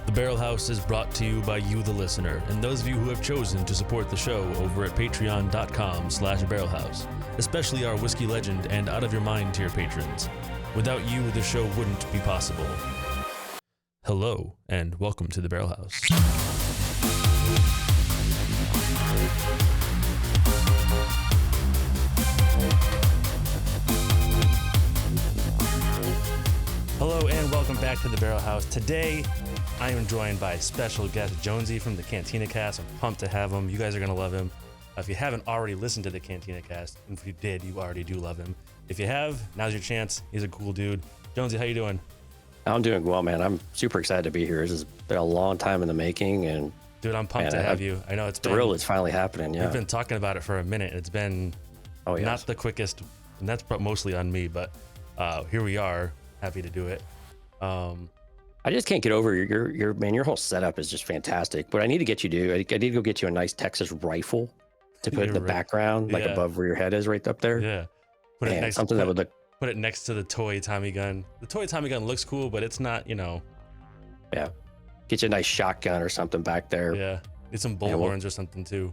The Barrel House is brought to you by you, the listener, and those of you who have chosen to support the show over at patreon.com/barrelhouse, especially our Whiskey Legend and Out of Your Mind tier patrons. Without you, the show wouldn't be possible. Hello, and welcome to the Barrel House. Hello, and welcome back to the Barrel House. Today, I am joined by special guest Jonesy from the Cantina Cast. I'm pumped to have him. You guys are going to love him. If you haven't already listened to the Cantina Cast, and if you did, you already do love him. If you have, now's your chance. He's a cool dude. Jonesy, how you doing? I'm doing well, man. I'm super excited to be here. This has been a long time in the making, and dude, I'm pumped to have you. I know it's thrilled it's finally happening. Yeah, we've been talking about it for a minute. It's been not the quickest, and that's mostly on me, but here we are. Happy to do it. I just can't get over your whole setup is just fantastic. What I need to get you to do, I need to go get you a nice Texas rifle to put in the background, like above where your head is, right up there. Yeah, put it next to the toy Tommy gun. The toy Tommy gun looks cool, but it's not, Yeah, get you a nice shotgun or something back there. Yeah, get some bullhorns or something too.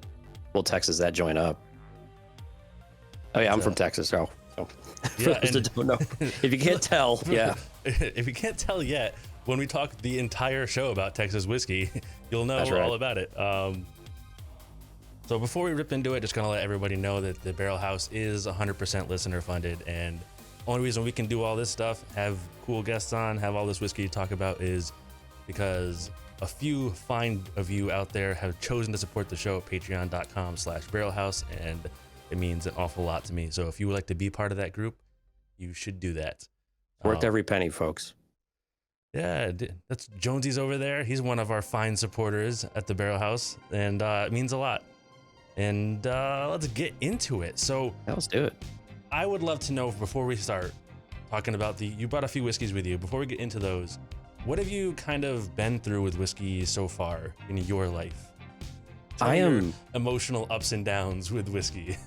We'll Texas that joint up. Oh yeah, I'm from Texas, so. Yeah, if you can't tell, yeah. If you can't tell yet, when we talk the entire show about Texas whiskey, you'll know all about it. So before we rip into it, just gonna let everybody know that the Barrel House is 100% listener funded, and only reason we can do all this stuff, have cool guests on, have all this whiskey to talk about, is because a few fine of you out there have chosen to support the show at patreon.com/barrelhouse, and it means an awful lot to me. So if you would like to be part of that group, you should do that. Worth every penny, folks. Yeah, that's Jonesy's over there. He's one of our fine supporters at the Barrel House, and it means a lot. And let's get into it. So let's do it. I would love to know, before we start talking about you brought a few whiskeys with you. Before we get into those, what have you kind of been through with whiskey so far in your life? I am your emotional ups and downs with whiskey.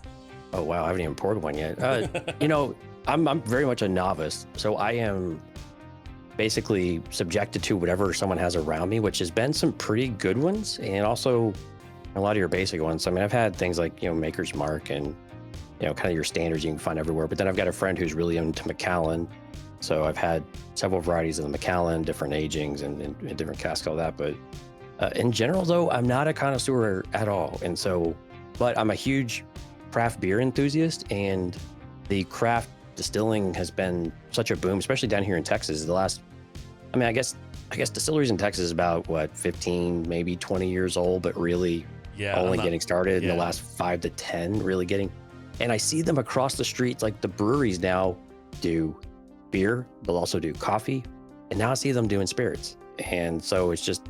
Oh wow, I haven't even poured one yet. I'm very much a novice, so I am basically subjected to whatever someone has around me, which has been some pretty good ones, and also a lot of your basic ones. I mean, I've had things like Maker's Mark and kind of your standards you can find everywhere. But then I've got a friend who's really into Macallan, so I've had several varieties of the Macallan, different agings and different casks, all that. But in general, though, I'm not a connoisseur at all, and so, but I'm a huge craft beer enthusiast, and the craft distilling has been such a boom, especially down here in Texas. I guess distilleries in Texas is about 15, maybe 20 years old, but really only getting started in the last 5 to 10, really getting. And I see them across the streets, like the breweries now do beer, they'll also do coffee, and now I see them doing spirits. And so it's just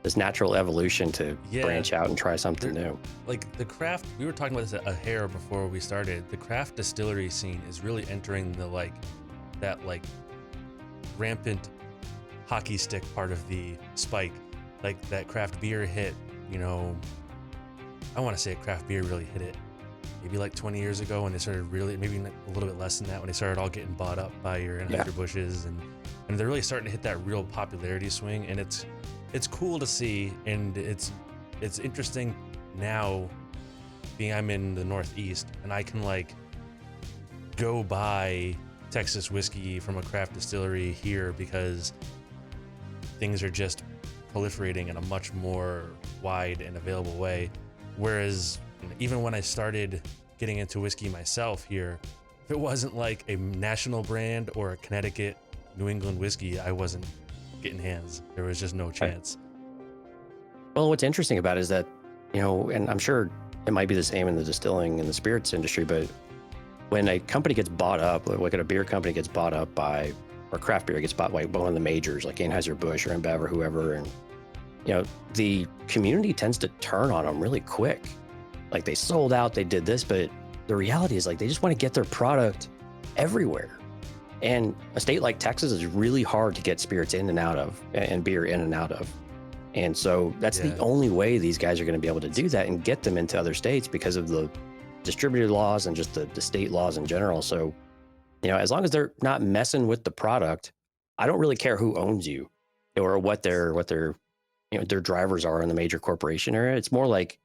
this natural evolution to branch out and try something new. Like the craft, we were talking about this a hair before we started. The craft distillery scene is really entering that rampant hockey stick part of the spike. Like that craft beer hit, I want to say craft beer really hit it maybe like 20 years ago when they started really, maybe a little bit less than that, when they started all getting bought up by your Anheuser-Busch's, and they're really starting to hit that real popularity swing, and it's cool to see, and it's interesting now, being I'm in the Northeast, and I can go buy Texas whiskey from a craft distillery here because things are just proliferating in a much more wide and available way. Whereas even when I started getting into whiskey myself here, if it wasn't like a national brand or a Connecticut, New England whiskey, I wasn't getting hands. There was just no chance. Well, what's interesting about it is that, and I'm sure it might be the same in the distilling and the spirits industry, but when a company gets bought up, like a beer company gets bought up by, or craft beer gets bought by one of the majors, like Anheuser-Busch or InBev or whoever, and the community tends to turn on them really quick. Like they sold out, they did this, but the reality is they just want to get their product everywhere. And a state like Texas is really hard to get spirits in and out of, and beer in and out of. And so that's the only way these guys are going to be able to do that and get them into other states, because of the distributor laws and just the state laws in general. So, as long as they're not messing with the product, I don't really care who owns you or what their their drivers are in the major corporation area. It's more like,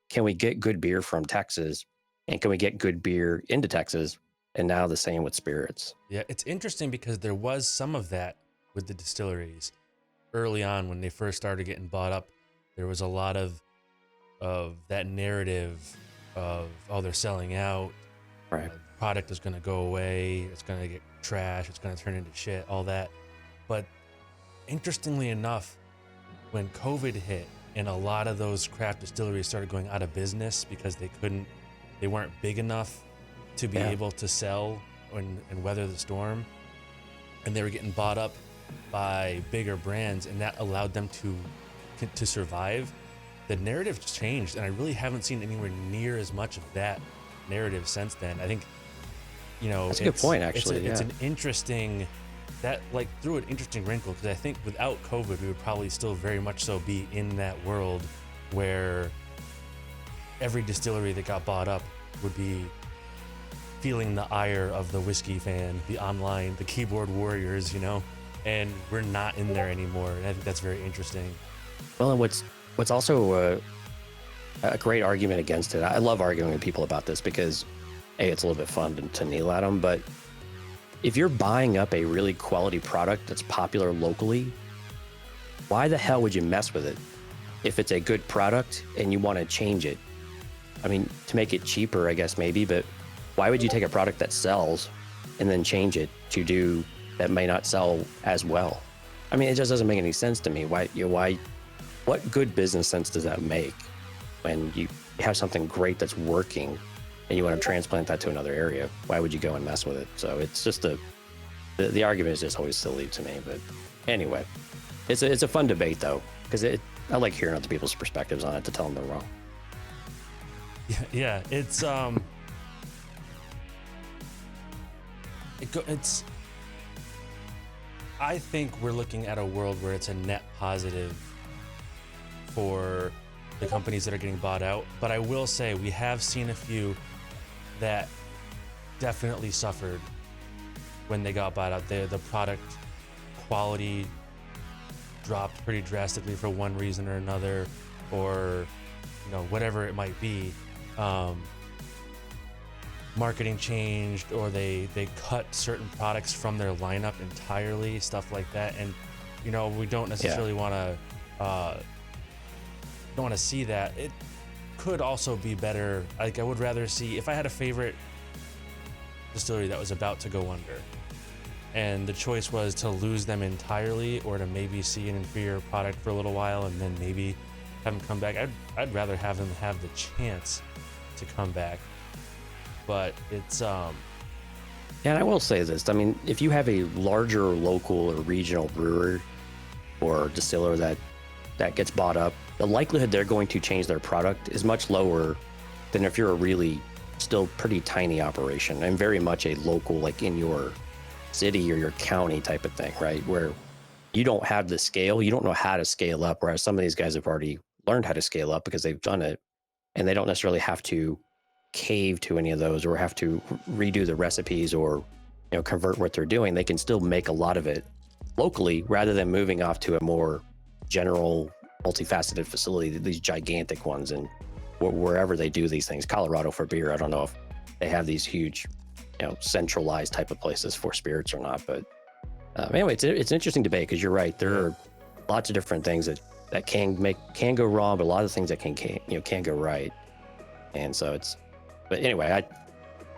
can we get good beer from Texas, and can we get good beer into Texas? And now the same with spirits. Yeah, it's interesting because there was some of that with the distilleries early on when they first started getting bought up. There was a lot of that narrative of, oh, they're selling out. Right. The product is going to go away. It's going to get trash. It's going to turn into shit, all that. But interestingly enough, when COVID hit and a lot of those craft distilleries started going out of business because they weren't big enough to be able to sell and weather the storm, and they were getting bought up by bigger brands, and that allowed them to survive. The narrative changed, and I really haven't seen anywhere near as much of that narrative since then. I think, that's a good point, actually. It's an interesting, that like threw an interesting wrinkle, because I think without COVID, we would probably still very much so be in that world where every distillery that got bought up would be feeling the ire of the whiskey fan, the keyboard warriors, and we're not in there anymore. And I think that's very interesting. Well, and what's also a great argument against it, I love arguing with people about this because, A, it's a little bit fun to kneel at them, but if you're buying up a really quality product that's popular locally, why the hell would you mess with it if it's a good product and you want to change it? I mean, to make it cheaper, I guess maybe, but why would you take a product that sells and then change it to do that may not sell as well? I mean, it just doesn't make any sense to me. What good business sense does that make when you have something great that's working and you want to transplant that to another area? Why would you go and mess with it? So it's just the argument is just always silly to me. But anyway, it's a fun debate though, because I like hearing other people's perspectives on it to tell them they're wrong. Yeah, it's I think we're looking at a world where it's a net positive for the companies that are getting bought out. But I will say we have seen a few that definitely suffered when they got bought out. The product quality dropped pretty drastically for one reason or another, or whatever it might be. Marketing changed, or they cut certain products from their lineup entirely, stuff like that. And we don't necessarily want to see that. It could also be better. Like, I would rather see, if I had a favorite distillery that was about to go under and the choice was to lose them entirely or to maybe see an inferior product for a little while and then maybe have them come back, I'd rather have them have the chance to come back. But it's and I will say this, I mean, if you have a larger local or regional brewer or distiller that gets bought up, the likelihood they're going to change their product is much lower than if you're a really still pretty tiny operation and very much a local, like in your city or your county type of thing, right? Where you don't have the scale, you don't know how to scale up, whereas some of these guys have already learned how to scale up because they've done it, and they don't necessarily have to cave to any of those or have to redo the recipes or convert what they're doing. They can still make a lot of it locally rather than moving off to a more general multifaceted facility, these gigantic ones, and wherever they do these things. Colorado for beer, I don't know if they have these huge centralized type of places for spirits or not, but anyway, it's an interesting debate, because you're right, there are lots of different things that can go wrong, but a lot of things that can go right. And so but anyway,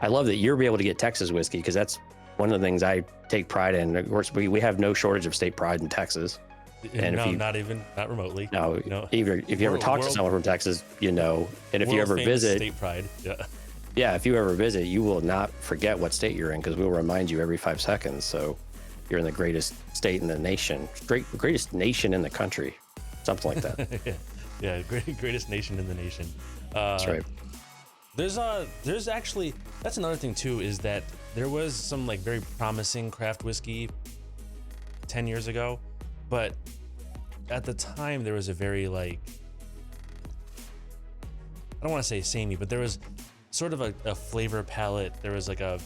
I love that you're able to get Texas whiskey, because that's one of the things I take pride in. Of course, we have no shortage of state pride in Texas. And no, not remotely. No, even if you ever talk to someone from Texas, and if you ever visit, state pride. Yeah, if you ever visit, you will not forget what state you're in, because we'll remind you every 5 seconds. So you're in the greatest state in the nation, greatest nation in the country, something like that. yeah, greatest nation in the nation. That's right. There's actually, that's another thing too, is that there was some like very promising craft whiskey 10 years ago, but at the time there was a very I don't want to say samey, but there was sort of a flavor palette. There was like a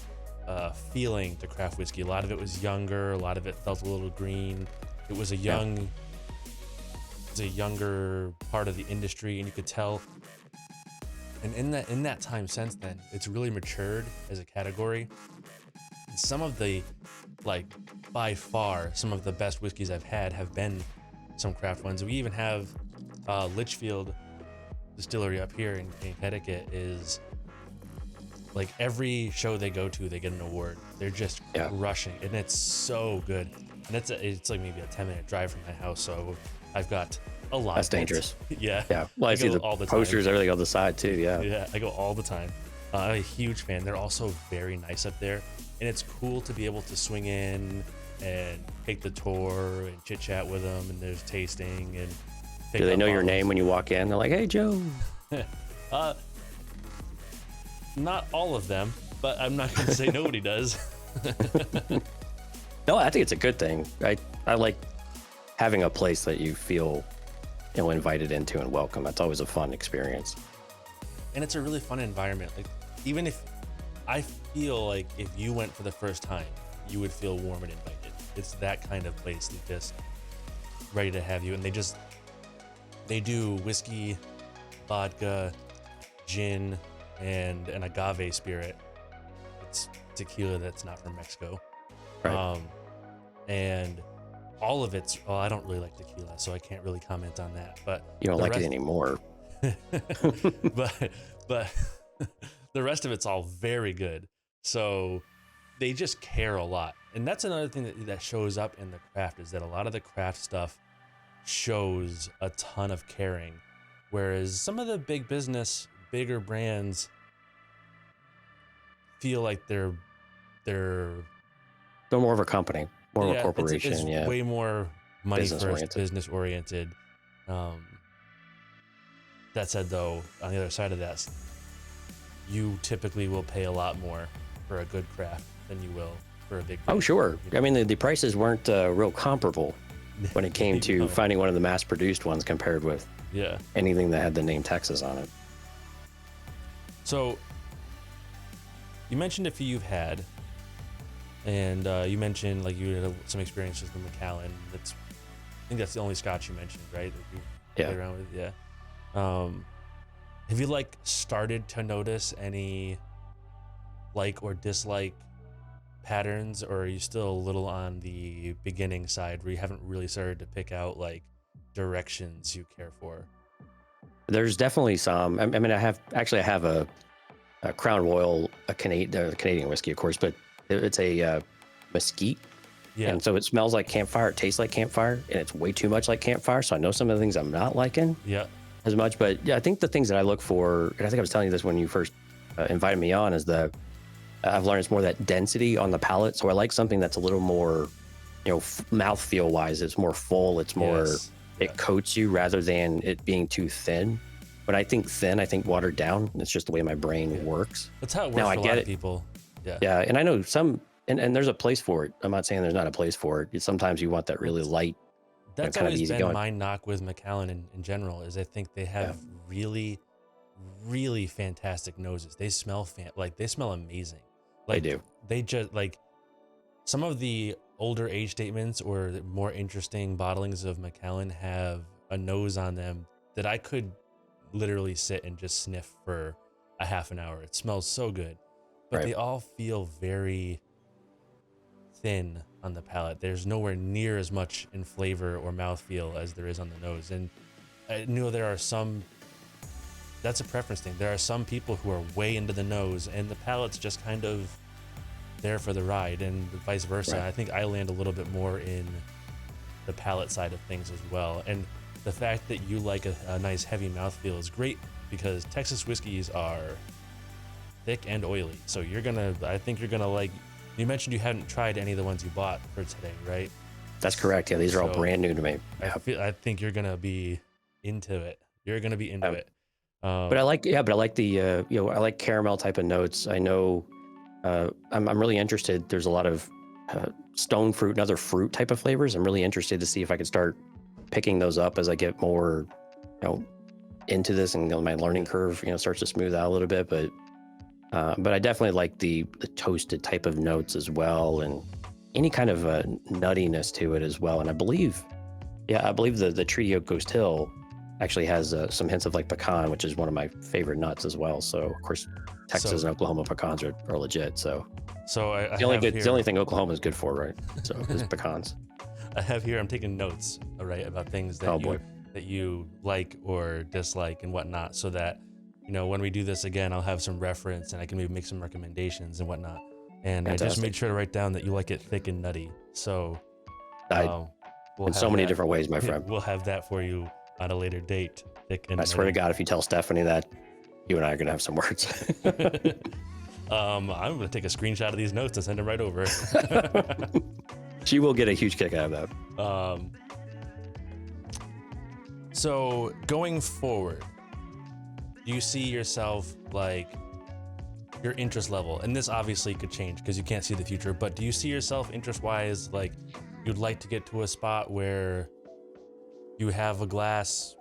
feeling to craft whiskey. A lot of it was younger, a lot of it felt a little green. It was a young a younger part of the industry, and you could tell. And in that time since then, it's really matured as a category. And some of the, like, by far, some of the best whiskeys I've had have been some craft ones. We even have Litchfield Distillery up here in Connecticut is, like, every show they go to, they get an award. They're just crushing, and it's so good. And it's like maybe a 10-minute drive from my house, so I've got a lot. That's dangerous. Yeah. Well, I see the posters, everything on the side too. Yeah, I go all the time. I'm a huge fan. They're also very nice up there, and it's cool to be able to swing in and take the tour and chit chat with them, and there's tasting and. Do they know your name when you walk in? They're like, "Hey, Joe." Not all of them, but I'm not going to say nobody does. No, I think it's a good thing. I like having a place that you feel, invited into and welcome. That's always a fun experience. And it's a really fun environment. Like, even if I feel like if you went for the first time, you would feel warm and invited. It's that kind of place that's just ready to have you. And they do whiskey, vodka, gin, and an agave spirit. It's tequila that's not from Mexico. Right. And all of it's, well, I don't really like tequila, so I can't really comment on that. But you don't like it anymore. but the rest of it's all very good. So they just care a lot. And that's another thing that shows up in the craft, is that a lot of the craft stuff shows a ton of caring. Whereas some of the bigger brands feel like they're more of a company, more of a corporation. It's way more money Business-oriented. first, business oriented. That said, though, on the other side of that, you typically will pay a lot more for a good craft than you will for a big brand. Oh, sure. I mean, the prices weren't real comparable when it came to finding one of the mass-produced ones compared with anything that had the name Texas on it. So you mentioned a few you've had, and you mentioned like you had some experiences with Macallan. I think that's the only Scotch you mentioned, right? That you played around with, yeah. Have you started to notice any like or dislike patterns, or are you still a little on the beginning side where you haven't really started to pick out like directions you care for? There's definitely some. I mean, I have a Crown Royal, a Canadian whiskey, of course, but it's a mesquite. Yeah. And so it smells like campfire, it tastes like campfire, and it's way too much like campfire. So I know some of the things I'm not liking as much. But yeah, I think the things that I look for, and I think I was telling you this when you first invited me on, is that I've learned it's more that density on the palate. So I like something that's a little more, mouthfeel wise. It's more full. It's more, it coats you rather than it being too thin. When I think thin, I think watered down. It's just the way my brain works. That's how it works for a lot of people. Yeah. And I know some, and there's a place for it. I'm not saying there's not a place for it. Sometimes you want that really light. That's always been my knock with Macallan in general, is I think they have really, really fantastic noses. They smell they smell amazing. They do. They just some of the older age statements or the more interesting bottlings of Macallan have a nose on them that I could literally sit and just sniff for a half an hour. It smells so good, but they all feel very thin on the palate. There's nowhere near as much in flavor or mouthfeel as there is on the nose. And I know there are some, that's a preference thing. There are some people who are way into the nose and the palate's just kind of there for the ride, and vice versa. I think I land a little bit more in the palate side of things as well. And the fact that you like a nice heavy mouthfeel is great, because Texas whiskeys are thick and oily. So I think you're gonna like, you mentioned you hadn't tried any of the ones you bought for today, right? That's correct. Yeah, these are all brand new to me. I think you're gonna be into it. You're gonna be into it. But I like the I like caramel type of notes. I know I'm really interested. There's a lot of stone fruit and other fruit type of flavors. I'm really interested to see if I could start picking those up as I get more, into this, and my learning curve, starts to smooth out a little bit. But I definitely like the toasted type of notes as well, and any kind of nuttiness to it as well. And I believe Yeah, I believe the Treaty Oak Ghost Hill actually has some hints of like pecan, which is one of my favorite nuts as well. So of course, Texas So- and Oklahoma pecans are legit. So So I the only have good, here, the only thing Oklahoma is good for, right? So is pecans. I have here. I'm taking notes, all right, about things that Oh, boy. you like or dislike and whatnot, so that when we do this again, I'll have some reference and I can maybe make some recommendations and whatnot. And I just Fantastic. made sure to write down that you like it thick and nutty. So we'll In so have many that. different ways, my friend. We'll have that for you on a later date. Thick and I swear to nutty. God, if you tell Stephanie that, you and I are gonna have some words. I'm gonna take a screenshot of these notes and send them right over. She will get a huge kick out of that. So going forward, do you see yourself like your interest level? And this obviously could change because you can't see the future, but do you see yourself interest-wise like you'd like to get to a spot where you have a glass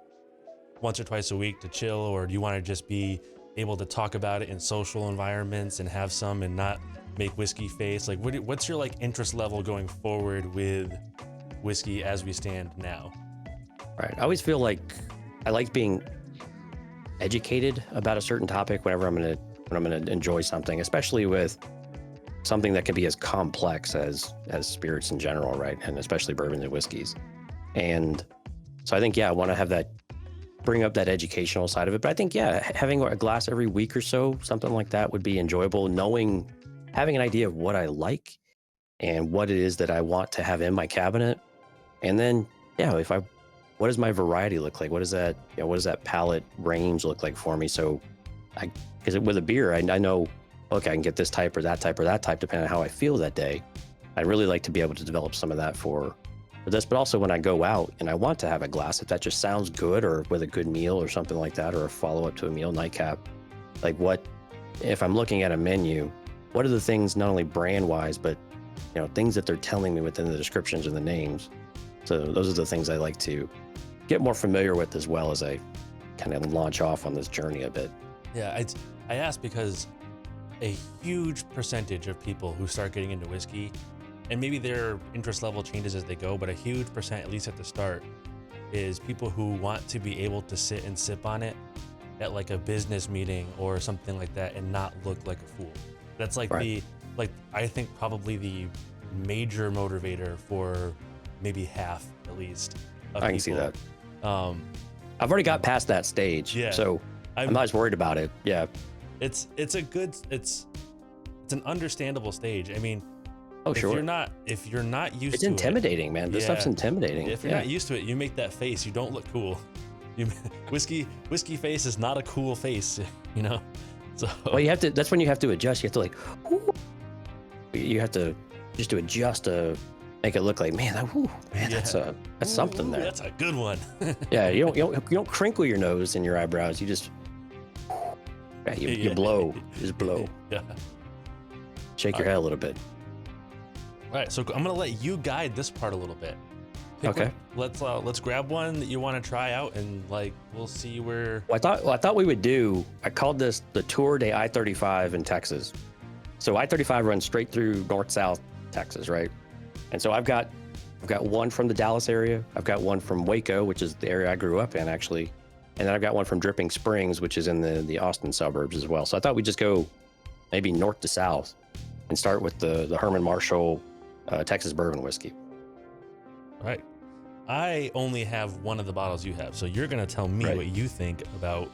once or twice a week to chill, or do you want to just be able to talk about it in social environments and have some and not make whiskey face? Like what's your like interest level going forward with whiskey as we stand now? Right. I always feel like I like being educated about a certain topic whenever I'm gonna enjoy something, especially with something that can be as complex as spirits in general, right? And especially bourbons and whiskeys. And so I think, I want to have that, bring up that educational side of it. But I think, having a glass every week or so, something like that would be enjoyable. Having an idea of what I like and what it is that I want to have in my cabinet. And then, what does my variety look like? What does that, what does that palate range look like for me? So because with a beer, I know, okay, I can get this type or that type or that type, depending on how I feel that day. I'd really like to be able to develop some of that for this, but also when I go out and I want to have a glass, if that just sounds good, or with a good meal or something like that, or a follow-up to a meal nightcap, like if I'm looking at a menu, what are the things, not only brand-wise, but things that they're telling me within the descriptions and the names. So those are the things I like to get more familiar with, as well as I kind of launch off on this journey a bit. Yeah, I asked because a huge percentage of people who start getting into whiskey, and maybe their interest level changes as they go, but a huge percent, at least at the start, is people who want to be able to sit and sip on it at like a business meeting or something like that and not look like a fool. That's like Right. I think probably the major motivator for maybe half at least of I can people. see that. Um, I've already got past that stage, Yeah. so I'm not as worried about it. Yeah. it's an understandable stage. I mean, Oh, if sure. you're not used It's to intimidating, man. This stuff's Yeah. intimidating. If you're not used to it, you make that face. You don't look cool. Whiskey face is not a cool face, So Well, that's when you have to adjust. You have to whoo. You have to just to adjust to make it look like, man, that's something there. That's a good one. Yeah, you don't crinkle your nose and your eyebrows. You just you blow. You just blow. Yeah. Shake your head a little bit. All right, so I'm gonna let you guide this part a little bit. Pick Okay. Let's grab one that you want to try out, and we'll see where. Well, I thought we would do. I called this the Tour de I-35 in Texas. So I-35 runs straight through north-south Texas, right? And so I've got one from the Dallas area. I've got one from Waco, which is the area I grew up in, actually. And then I've got one from Dripping Springs, which is in the Austin suburbs as well. So I thought we'd just go maybe north to south and start with the Herman Marshall Texas bourbon whiskey. All right. I only have one of the bottles you have, so you're gonna tell me Right. what you think about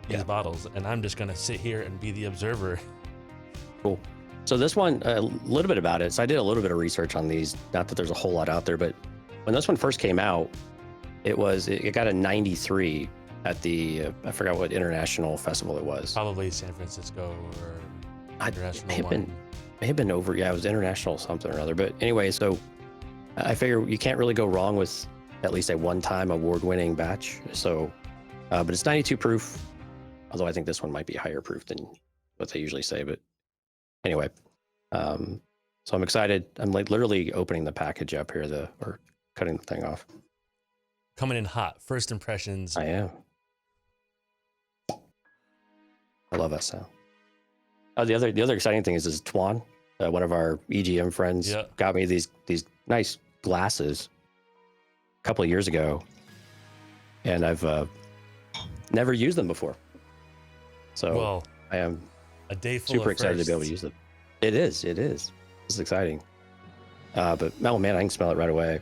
these bottles, and I'm just gonna sit here and be the observer. Cool. So this one, a little bit about it. So I did a little bit of research on these. Not that there's a whole lot out there, but when this one first came out, it got a 93 at the I forgot what international festival it was. Probably San Francisco or international May have been over. Yeah, it was international something or other. But anyway, so I figure you can't really go wrong with at least a one-time award-winning batch. So, but it's 92 proof. Although I think this one might be higher proof than what they usually say. But anyway, so I'm excited. I'm literally opening the package up here, or cutting the thing off. Coming in hot. First impressions. I am. I love that sound. The other exciting thing is Tuan, one of our EGM friends, got me these nice glasses. couple of years ago, and I've never used them before. So Well, I am a day full super of excited to be able to use them. It is. This is exciting. But oh man, I can smell it right away.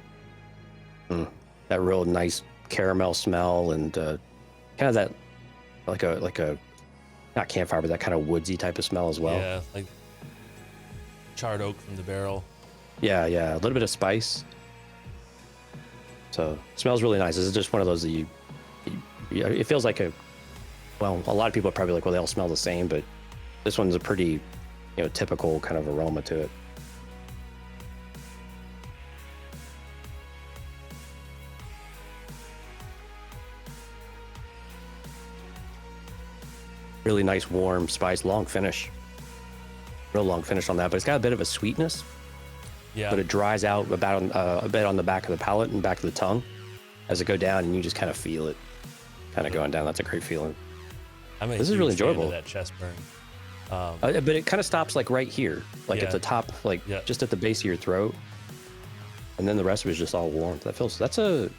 That real nice caramel smell, and kind of that like a not campfire, but that kind of woodsy type of smell as well. Yeah, like charred oak from the barrel. Yeah, a little bit of spice. So it smells really nice. This is just one of those that it feels like a lot of people are probably like, well, they all smell the same, but this one's a pretty, typical kind of aroma to it. Really nice, warm spice, long finish. Real long finish on that, but it's got a bit of a sweetness. Yeah. But it dries out about a bit on the back of the palate and back of the tongue as it go down, and you just kind of feel it kind of going down. That's a great feeling. This is really enjoyable. That chest burn. But it kind of stops like right here, like at the top, like just at the base of your throat, and then the rest of it is just all warm. That's a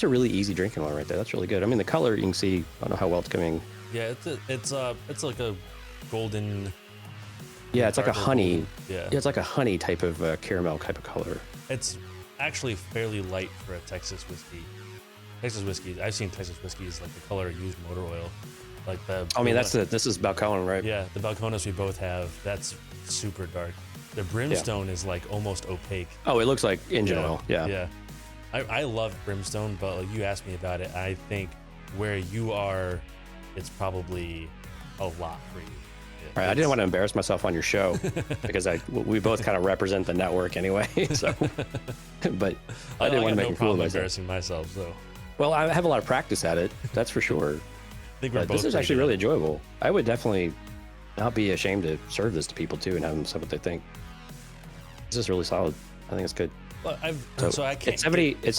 really easy drinking one right there. That's really good. I mean, the color you can see. I don't know how well it's coming. Yeah, it's like a golden. Yeah, it's like a honey. Golden. Yeah, it's like a honey type of caramel type of color. It's actually fairly light for a Texas whiskey. Texas whiskey. I've seen Texas whiskeys like the color of used motor oil. Like this is Balcone, right? Yeah, the Balcones we both have. That's super dark. The Brimstone is like almost opaque. Oh, it looks like engine oil. Yeah. Yeah. I love Brimstone, but like you asked me about it. I think where you are, it's probably a lot for you. Right, I didn't want to embarrass myself on your show because we both kind of represent the network anyway. So, but I didn't want to make a fool of myself. Embarrassing myself, so. Well, I have a lot of practice at it. That's for sure. This is actually really enjoyable. I would definitely not be ashamed to serve this to people too and have them say what they think. This is really solid. I think it's good. Well, I can't. It's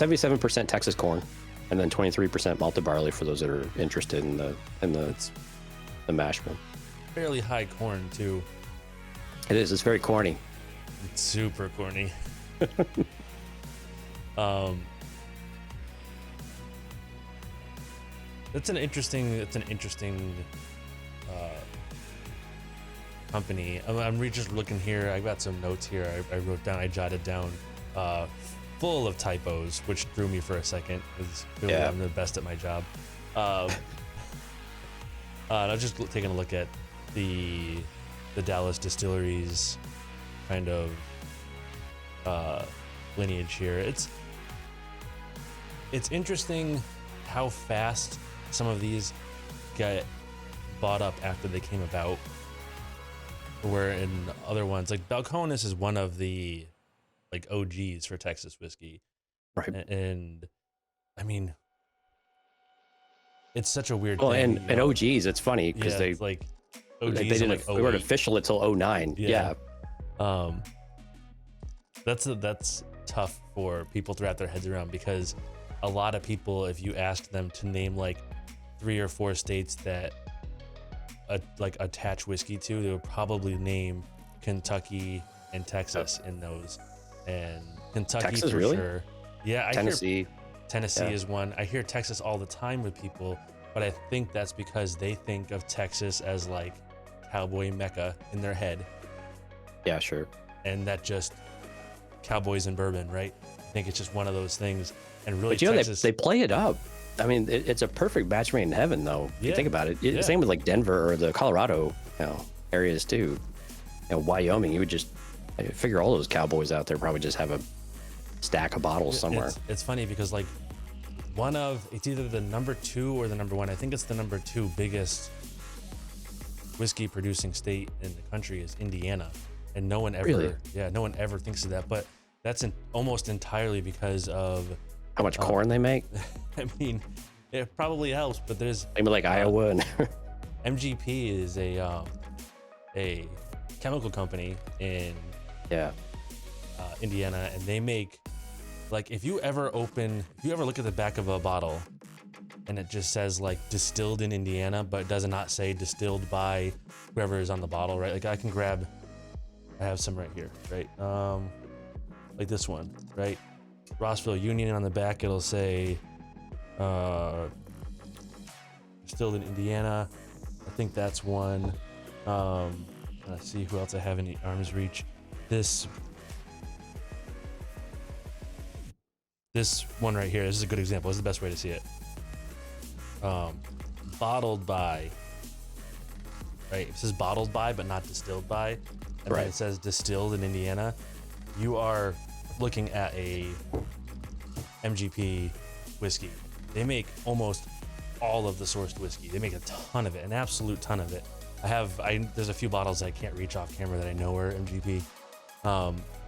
77% Texas corn, and then 23% malted barley for those that are interested in the mash bill. Fairly high corn too. It is. It's very corny. It's super corny. It's an interesting company. I'm just looking here. I got some notes here. I jotted down, full of typos, which threw me for a second because I'm the best at my job. And I was just taking a look at the Dallas Distilleries kind of lineage here. It's interesting how fast some of these get bought up after they came about, where in other ones like Balcones is one of the like OGs for Texas whiskey, right? And I mean, it's such a weird thing. And OGs, it's funny because they like OGs they didn't they weren't official until 09. Yeah. That's tough for people to wrap their heads around, because a lot of people, if you asked them to name like 3 or 4 states that attach whiskey to, they would probably name Kentucky and Texas in those. And Kentucky Texas, for really? sure. Yeah, Tennessee is one. I hear Texas all the time with people, but I think that's because they think of Texas as like cowboy mecca in their head. Yeah, sure. And that just cowboys and bourbon, right? I think it's just one of those things. And really, but Texas, they play it up. I mean, it's a perfect match made in heaven, though. If you think about it. Same with like Denver or the Colorado, areas too. Wyoming, you would just figure all those cowboys out there probably just have a stack of bottles somewhere. It's funny because like it's either the number 2 or the number 1. I think it's the number 2 biggest whiskey producing state in the country is Indiana, and no one ever thinks of that. But that's almost entirely because of how much corn they make. I mean, it probably helps, but there's maybe like Iowa and MGP is a chemical company in Indiana, and they make, like, if you ever look at the back of a bottle and it just says like distilled in Indiana, but it does not say distilled by whoever is on the bottle, right? Like I have some right here, right? Like this one, right? Rossville Union on the back. It'll say distilled in Indiana. I think that's one. Let's see who else I have in arm's reach. This one right here, this is a good example. This is the best way to see it. Bottled by, right? It says bottled by, but not distilled by. And then it says distilled in Indiana. You are looking at a MGP whiskey. They make almost all of the sourced whiskey. They make a ton of it, an absolute ton of it. There's a few bottles I can't reach off camera that I know are MGP.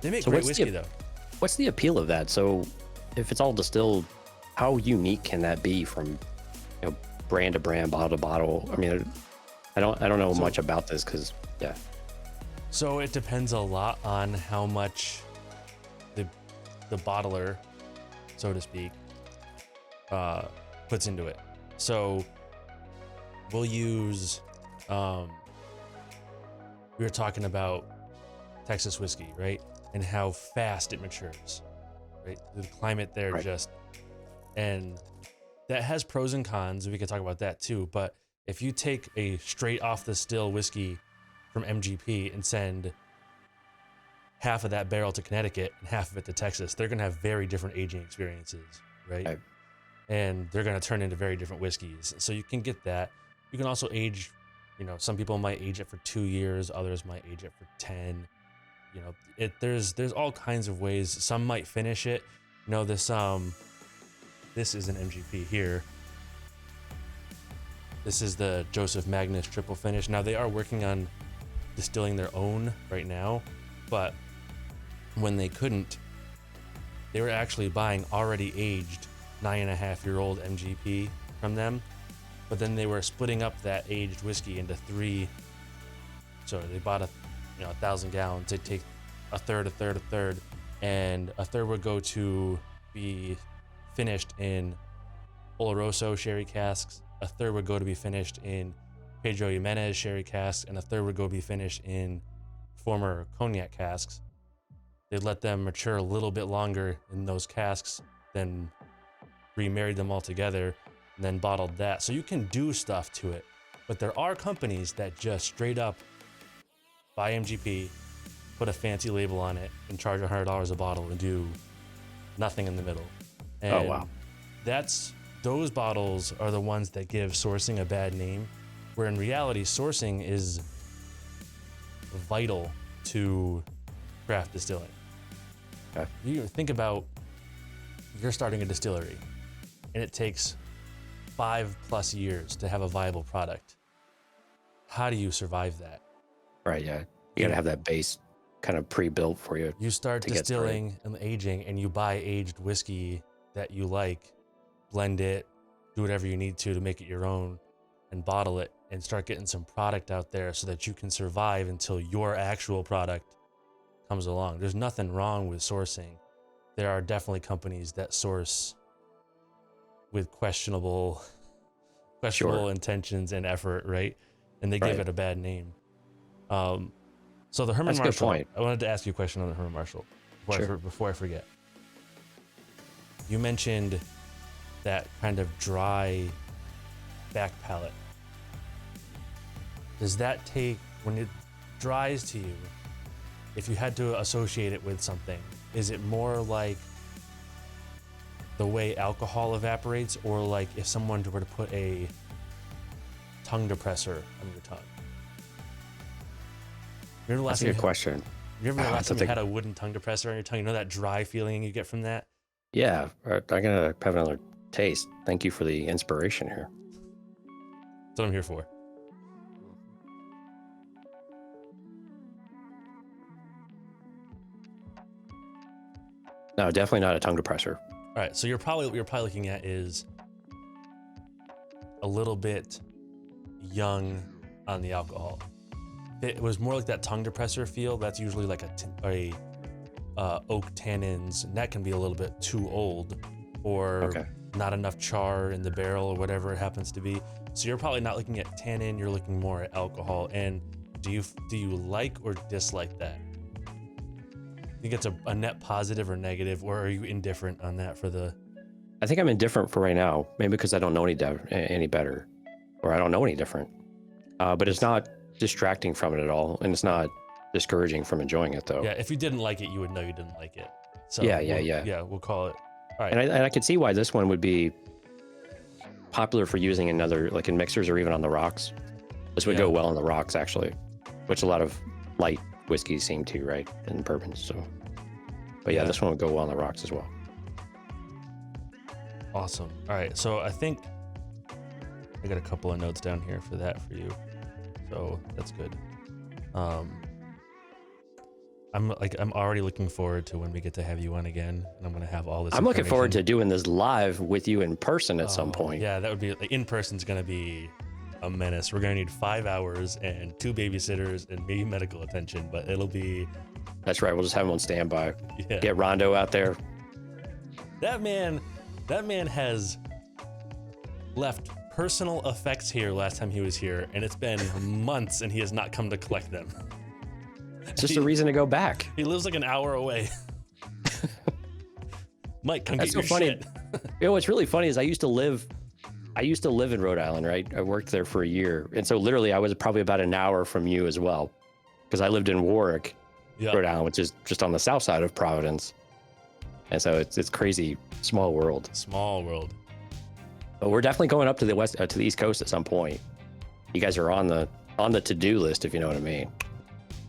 They make great whiskey though. What's the appeal of that? So if it's all distilled, how unique can that be from, brand to brand, bottle to bottle? I mean, I don't know much about this because, yeah. So it depends a lot on how much the bottler, so to speak, puts into it. So we'll use, we were talking about Texas whiskey, right? And how fast it matures, right? The climate there and that has pros and cons. We could talk about that too. But if you take a straight off the still whiskey from MGP and send half of that barrel to Connecticut and half of it to Texas, they're going to have very different aging experiences, right? And they're going to turn into very different whiskeys. So you can get that. You can also age, some people might age it for 2 years, others might age it for 10. There's all kinds of ways. Some might finish it. This is an MGP here. This is the Joseph Magnus triple finish. Now they are working on distilling their own right now, but when they couldn't, they were actually buying already aged 9.5-year-old MGP from them, but then they were splitting up that aged whiskey into 3. So they bought 1,000 gallons. They'd take a third, and a third would go to be finished in Oloroso sherry casks. A third would go to be finished in Pedro Jimenez sherry casks, and a third would go be finished in former cognac casks. They'd let them mature a little bit longer in those casks, then remarried them all together, and then bottled that. So you can do stuff to it, but there are companies that just straight up buy MGP, put a fancy label on it, and charge $100 a bottle and do nothing in the middle. And those bottles are the ones that give sourcing a bad name, where in reality, sourcing is vital to craft distilling. Okay. You think about, you're starting a distillery, and it takes 5+ years to have a viable product. How do you survive that? Right, yeah. You gotta have that base kind of pre-built for you. You start distilling and aging, and you buy aged whiskey that you like, blend it, do whatever you need to make it your own, and bottle it, and start getting some product out there so that you can survive until your actual product comes along. There's nothing wrong with sourcing. There are definitely companies that source with questionable intentions and effort, right? And they give it a bad name. So the Herman Marshall. That's a good point. I wanted to ask you a question on the Herman Marshall before I forget. You mentioned that kind of dry back palate. Does that take, when it dries to you, if you had to associate it with something, is it more like the way alcohol evaporates, or like if someone were to put a tongue depressor on your tongue? That's a good question. Remember the last time you had a wooden tongue depressor on your tongue? You know that dry feeling you get from that? Yeah, I'm gonna have another taste. Thank you for the inspiration here. That's what I'm here for. No, definitely not a tongue depressor. All right, so what you're probably looking at is a little bit young on the alcohol. It was more like that tongue depressor feel. That's usually like a oak tannins, and that can be a little bit too old, or not enough char in the barrel, or whatever it happens to be. So you're probably not looking at tannin. You're looking more at alcohol. And do you like or dislike that? think it's a net positive or negative, or are you indifferent on that for the? I think I'm indifferent for right now, maybe because I don't know any better, or I don't know any different. But it's not distracting from it at all, and it's not discouraging from enjoying it, though. Yeah, if you didn't like it, you would know you didn't like it. So Yeah. Yeah, we'll call it. All right. And I could see why this one would be popular for using in other, like in mixers or even on the rocks. This would go well on the rocks, actually, which a lot of light whiskeys seem to, right, and bourbons. So, but yeah, this one would go well on the rocks as well. Awesome. All right, so I think I got a couple of notes down here for that for you, so that's good. I'm already looking forward to when we get to have you on again, and I'm gonna have all this. I'm looking forward to doing this live with you in person at some point. Yeah, that would be like, in person's gonna be a menace. We're gonna need 5 hours and 2 babysitters and maybe medical attention, but it'll be. That's right. We'll just have him on standby. Yeah. Get Rondo out there. That man has left personal effects here last time he was here, and it's been months, and he has not come to collect them. It's just a reason to go back. He lives like an hour away. Mike, come get your shit. You know what's really funny is I used to live in Rhode Island, right? I worked there for a year, and so literally I was probably about an hour from you as well, because I lived in Warwick, Rhode Island, which is just on the south side of Providence. And so it's crazy, small world. Small world. But we're definitely going up to the west, to the East Coast at some point. You guys are on the to-do list, if you know what I mean.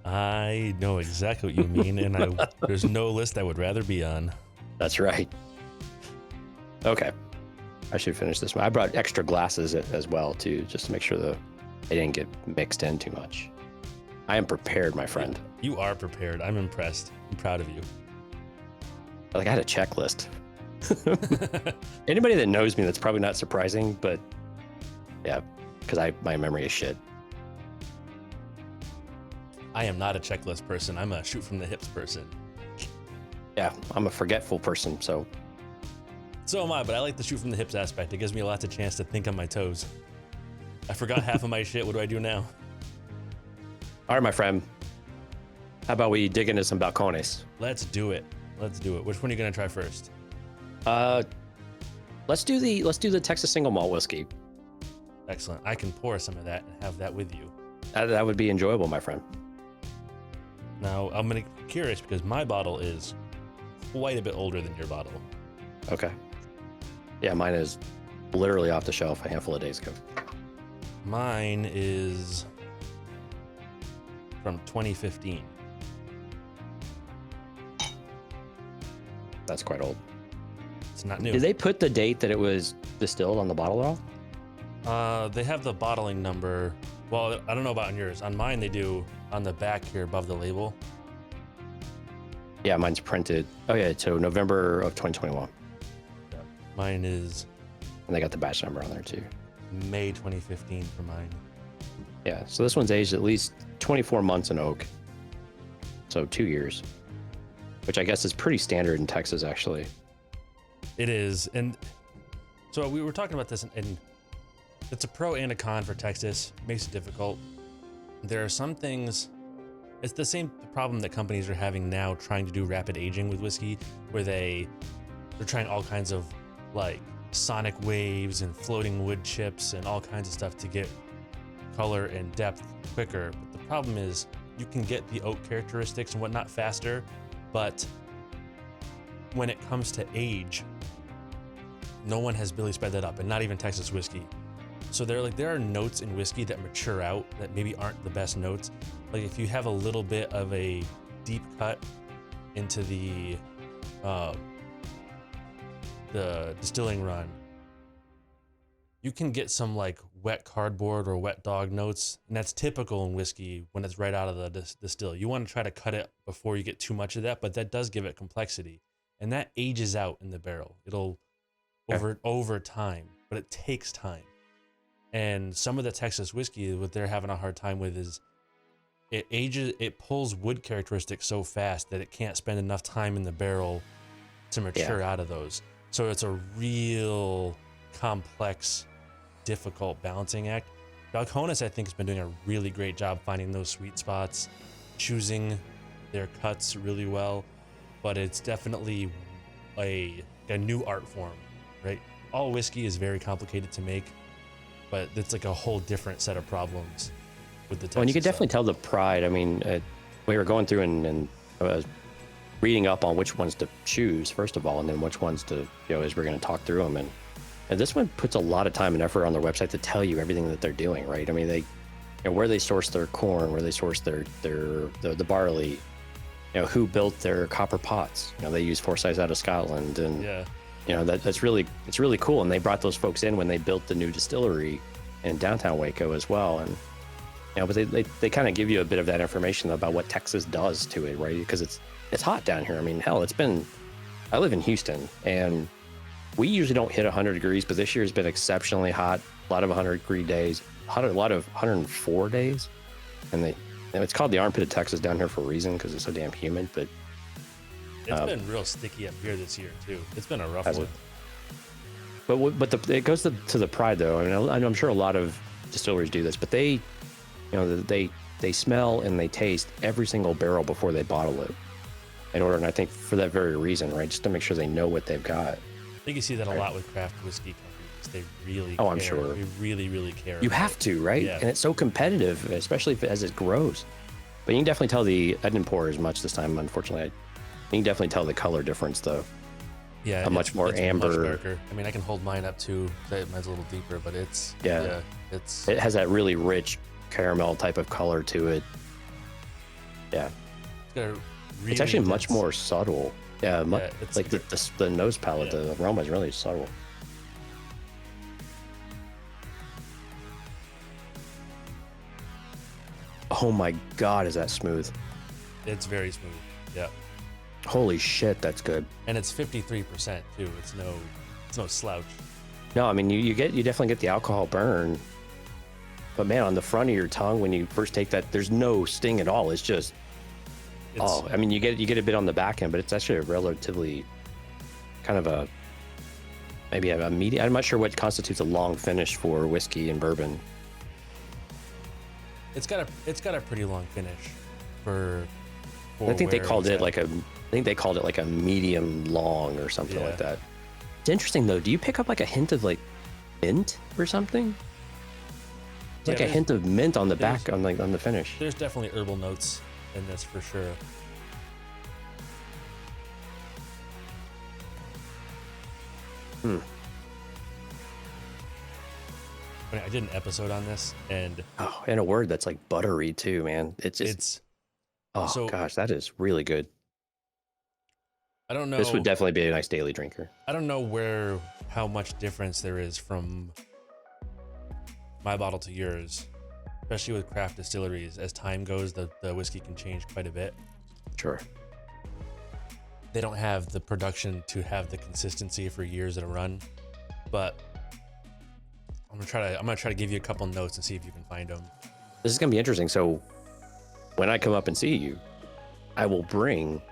I know exactly what you mean, and there's no list I would rather be on. That's right. Okay, I should finish this one. I brought extra glasses as well too, just to make sure they didn't get mixed in too much. I am prepared, my friend. You are prepared. I'm impressed. I'm proud of you. Like I had a checklist. Anybody that knows me, that's probably not surprising, but yeah, because my memory is shit. I am not a checklist person. I'm a shoot from the hips person. Yeah, I'm a forgetful person, so. So am I, but I like the shoot from the hips aspect. It gives me lots of chance to think on my toes. I forgot half of my shit. What do I do now? All right, my friend. How about we dig into some balcones? Let's do it. Which one are you gonna try first? Let's do the Texas single malt whiskey. Excellent. I can pour some of that and have that with you. That would be enjoyable, my friend. Now, I'm gonna be curious because my bottle is quite a bit older than your bottle. Okay. Yeah, mine is literally off the shelf a handful of days ago. Mine is from 2015. That's quite old. It's not new. Did they put the date that it was distilled on the bottle at all? They have the bottling number. Well, I don't know about on yours. On mine, they do on the back here above the label. Yeah, mine's printed. Oh yeah, so November of 2021. Yeah. Mine is. And they got the batch number on there too. May 2015 for mine. Yeah, so this one's aged at least 24 months in oak. So 2 years, which I guess is pretty standard in Texas, actually. It is. And so we were talking about this, and it's a pro and a con for Texas. It makes it difficult. There are some things, it's the same problem that companies are having now trying to do rapid aging with whiskey, where they're trying all kinds of like sonic waves and floating wood chips and all kinds of stuff to get color and depth quicker. But the problem is you can get the oak characteristics and whatnot faster, but when it comes to age, no one has really sped that up, and not even Texas whiskey. So there are notes in whiskey that mature out that maybe aren't the best notes. Like if you have a little bit of a deep cut into the distilling run, you can get some like wet cardboard or wet dog notes, and that's typical in whiskey when it's right out of the distill. You want to try to cut it before you get too much of that, but that does give it complexity, and that ages out in the barrel. It'll over time, but it takes time. And some of the Texas whiskey, what they're having a hard time with is it pulls wood characteristics so fast that it can't spend enough time in the barrel to mature out of those. So it's a real complex, difficult balancing act. Balcones, I think, has been doing a really great job finding those sweet spots, choosing their cuts really well. but it's definitely a new art form, right? All whiskey is very complicated to make, but it's like a whole different set of problems with the Texas and you can definitely stuff. tell the pride. I mean, we were going through and reading up on which ones to choose, first of all, and then which ones to, as we're going to talk through them. And this one puts a lot of time and effort on their website to tell you everything that they're doing, right? I mean, where they source their corn, where they source the barley, who built their copper pots. They use Forsyth out of Scotland, and it's really cool. And they brought those folks in when they built the new distillery in downtown Waco as well. And but they kind of give you a bit of that information about what Texas does to it, right? Because it's hot down here. I mean, hell, I live in Houston, and we usually don't hit 100 degrees, but this year has been exceptionally hot. A lot of 100-degree days, a lot of 104 days, and it's called the armpit of Texas down here for a reason, because it's so damn humid. But it's been real sticky up here this year too. It's been a rough one. But it goes to the pride, though. I mean, I'm sure a lot of distilleries do this, but they smell and they taste every single barrel before they bottle it in order. And I think for that very reason, right, just to make sure they know what they've got. I think you see that a lot with craft whiskey companies. They really care. I'm sure. They really, really care. You have to, right? Yeah. And it's so competitive, especially as it grows. But you can definitely tell I didn't pour as much this time, unfortunately. You can definitely tell the color difference, though. Yeah, a much more amber. Much darker. I mean, I can hold mine up too. Mine's a little deeper, but it has that really rich caramel type of color to it. Yeah, it's actually much more subtle. Yeah, it's like the nose palette, the aroma is really subtle. Oh my God, is that smooth? It's very smooth. Yeah. Holy shit, that's good. And it's 53% too. It's no slouch. No, I mean you definitely get the alcohol burn. But man, on the front of your tongue when you first take that, there's no sting at all. It's just I mean you get a bit on the back end, but it's actually a relatively kind of maybe a medium. I'm not sure what constitutes a long finish for whiskey and bourbon. It's got a pretty long finish for I think they called it like a medium long or something like that. It's interesting though. Do you pick up like a hint of like mint or something? It's like a hint of mint on the back on the finish. There's definitely herbal notes in this for sure. I did an episode on this, and and a word that's like buttery too, man. Gosh, that is really good. I don't know. This would definitely be a nice daily drinker. I don't know how much difference there is from my bottle to yours, especially with craft distilleries. As time goes, the whiskey can change quite a bit. Sure. They don't have the production to have the consistency for years at a run, but I'm gonna try to give you a couple notes and see if you can find them. This is gonna be interesting. So when I come up and see you, I will bring.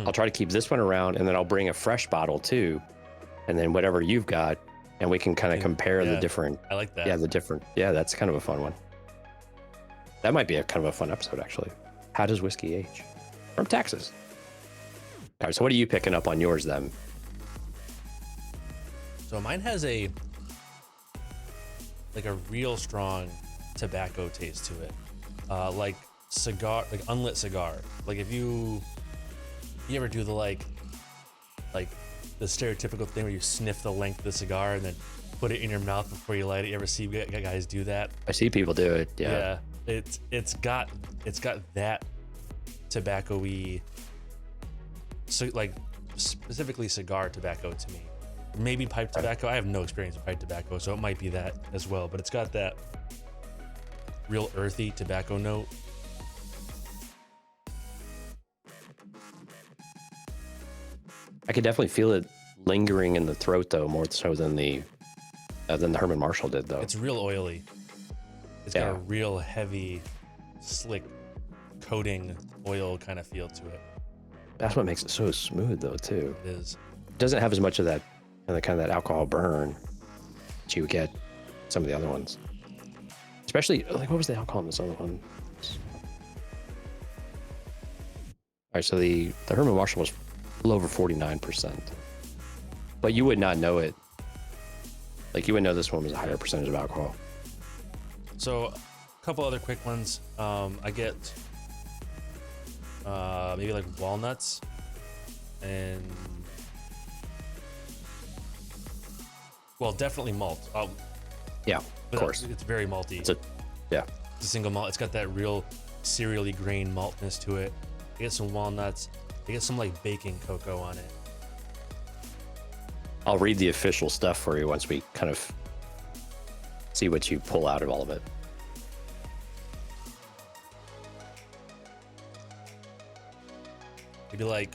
I'll try to keep this one around, and then I'll bring a fresh bottle too, and then whatever you've got, and we can kind of compare the different. I like that. Yeah, that's kind of a fun one. That might be a kind of a fun episode, actually. How does whiskey age? From Texas. All right, so what are you picking up on yours then? So mine has a real strong tobacco taste to it, like unlit cigar. Like if you ever do the like the stereotypical thing where you sniff the length of the cigar and then put it in your mouth before you light it. You ever see guys do that? I see people do it. Yeah. It's got that tobacco-y, so like specifically cigar tobacco to me. Maybe pipe tobacco. I have no experience with pipe tobacco, so it might be that as well. But it's got that real earthy tobacco note. I could definitely feel it lingering in the throat, though, more so than the Herman Marshall did, though. It's real oily. It's got a real heavy, slick coating oil kind of feel to it. That's what makes it so smooth, though, too. It is. It doesn't have as much of that kind of that alcohol burn that you get some of the other ones. Especially, like, what was the alcohol in this other one? All right, so the Herman Marshall was little over 49%. But you would not know it. Like, you would know this one was a higher percentage of alcohol. So, a couple other quick ones. I get maybe like walnuts and, well, definitely malt. Yeah, of course. It's very malty. It's a single malt. It's got that real cereally grain maltness to it. I get some walnuts. I get some like baking cocoa on it. I'll read the official stuff for you once we kind of see what you pull out of all of it. Maybe like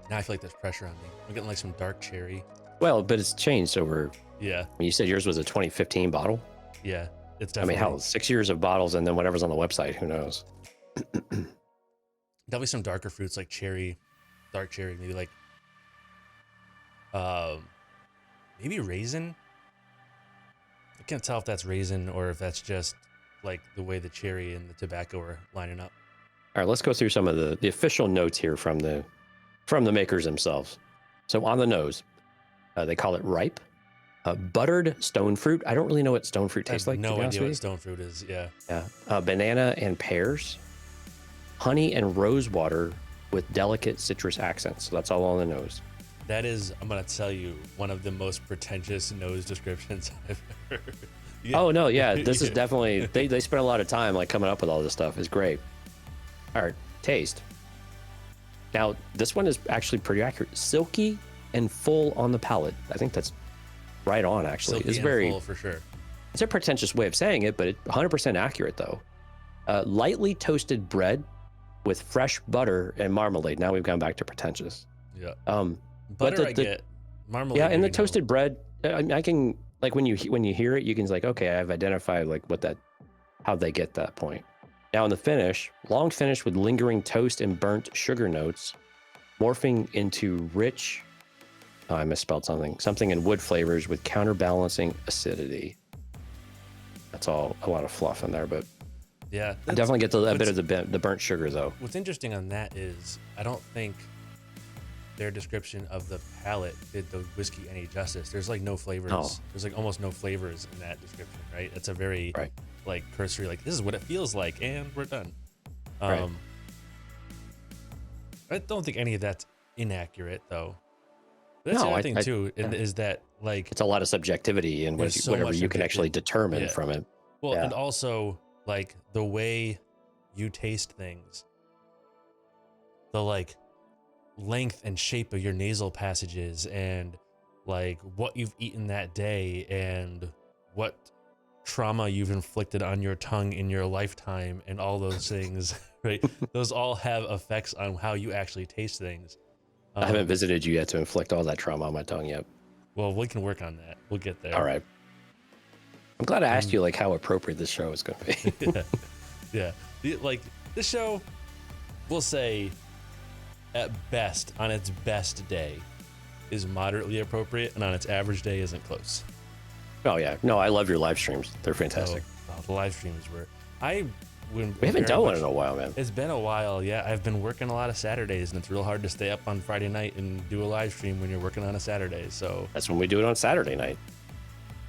now I feel like there's pressure on me. I'm getting like some dark cherry. Well, but it's changed over. Yeah. You said yours was a 2015 bottle. Yeah, it's I mean, definitely. hell, 6 years of bottles and then whatever's on the website, who knows? Definitely some darker fruits like cherry, dark cherry, maybe like maybe raisin. I can't tell if that's raisin or if that's just like the way the cherry and the tobacco are lining up. All right, let's go through some of the official notes here from the makers themselves. So on the nose, they call it ripe. Buttered stone fruit. I don't really know what stone fruit tastes like. No idea what stone fruit is. Yeah. Yeah. Banana and pears. Honey and rose water with delicate citrus accents. So that's all on the nose. That is, I'm going to tell you, one of the most pretentious nose descriptions I've ever heard. Yeah. Oh, no, yeah. This is definitely, they spent a lot of time like coming up with all this stuff. It's great. All right, taste. Now, this one is actually pretty accurate. Silky and full on the palate. I think that's right on, actually. Silky it's and very full for sure. It's a pretentious way of saying it, but it's 100% accurate, though. Lightly toasted bread with fresh butter and marmalade. Now we've gone back to pretentious. Yeah. Butter I get. Marmalade. Yeah, and the toasted bread, I can, like, when you hear it, you can like, okay, I've identified like how they get that point. Now in the finish, long finish with lingering toast and burnt sugar notes, morphing into rich, I misspelled something in wood flavors with counterbalancing acidity. That's all a lot of fluff in there, but yeah, I definitely get a bit of the burnt sugar though. What's interesting on that is I don't think their description of the palate did the whiskey any justice. There's like no flavors. Oh. There's like almost no flavors in that description, right? It's a very like cursory, like this is what it feels like, and we're done. Right. I don't think any of that's inaccurate though. That's No, the other I thing think too, is that like it's a lot of subjectivity and there's so whatever much you can actually subjective- determine yeah. from it. Well, Yeah. and also like the way you taste things, the like length and shape of your nasal passages, and like what you've eaten that day, and what trauma you've inflicted on your tongue in your lifetime, and all those things, right? Those all have effects on how you actually taste things. I haven't visited you yet to inflict all that trauma on my tongue yet. Well, we can work on that. We'll get there. All right. I'm glad I asked you like how appropriate this show is going to be. Yeah. Like this show, we'll say at best, on its best day, is moderately appropriate, and on its average day isn't close. Oh yeah. No, I love your live streams. They're fantastic. The live streams were. We haven't done one in a while, man. It's been a while, yeah. I've been working a lot of Saturdays, and it's real hard to stay up on Friday night and do a live stream when you're working on a Saturday. So That's when we do it on Saturday night.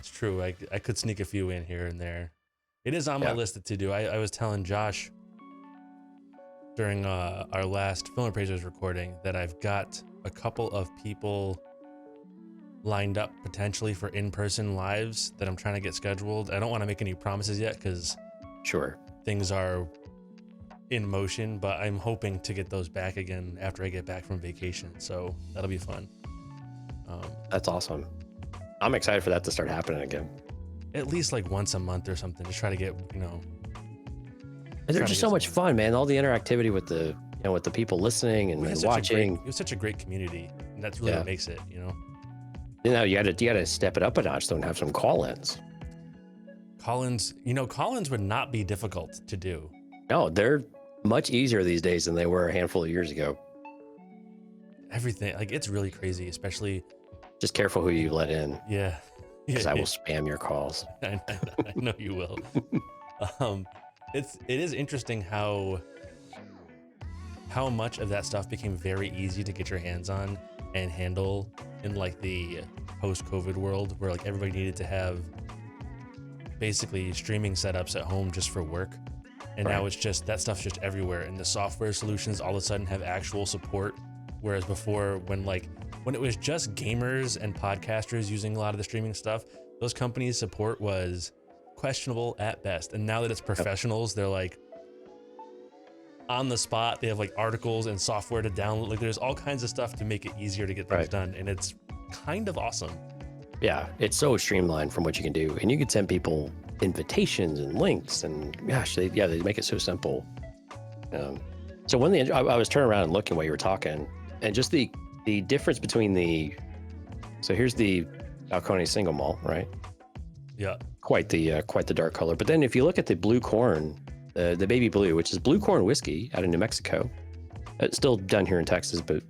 it's true. I could sneak a few in here and there. It is on my list to do. I was telling Josh during our last Film Appraisers recording that I've got a couple of people lined up potentially for in-person lives that I'm trying to get scheduled. I don't want to make any promises yet because Sure. things are in motion, but I'm hoping to get those back again after I get back from vacation. So that'll be fun. That's awesome. I'm excited for that to start happening again. At least like once a month or something. Just try to get, They're just so much fun, man. All the interactivity with the people listening and watching. It was such a great community, and that's really what makes it, You know, you got to step it up a notch though and have some call-ins. Call-ins would not be difficult to do. No, they're much easier these days than they were a handful of years ago. Everything, like, it's really crazy, especially. Just careful who you let in. Yeah. Because I will spam your calls. I know you will. it is interesting how much of that stuff became very easy to get your hands on and handle in like the post-COVID world, where like everybody needed to have basically streaming setups at home just for work. And now it's just, that stuff's just everywhere, and the software solutions all of a sudden have actual support. Whereas before, when it was just gamers and podcasters using a lot of the streaming stuff, those companies' support was questionable at best. And now that it's professionals, they're like on the spot. They have like articles and software to download. Like there's all kinds of stuff to make it easier to get things done, and it's kind of awesome. Yeah, it's so streamlined from what you can do, and you can send people invitations and links, and gosh, they make it so simple. So one thing, I was turning around and looking while you were talking, and just the difference between so here's the Balcony single malt, right? Yeah, quite the dark color. But then if you look at the blue corn, the baby blue, which is blue corn whiskey out of New Mexico, it's still done here in Texas, but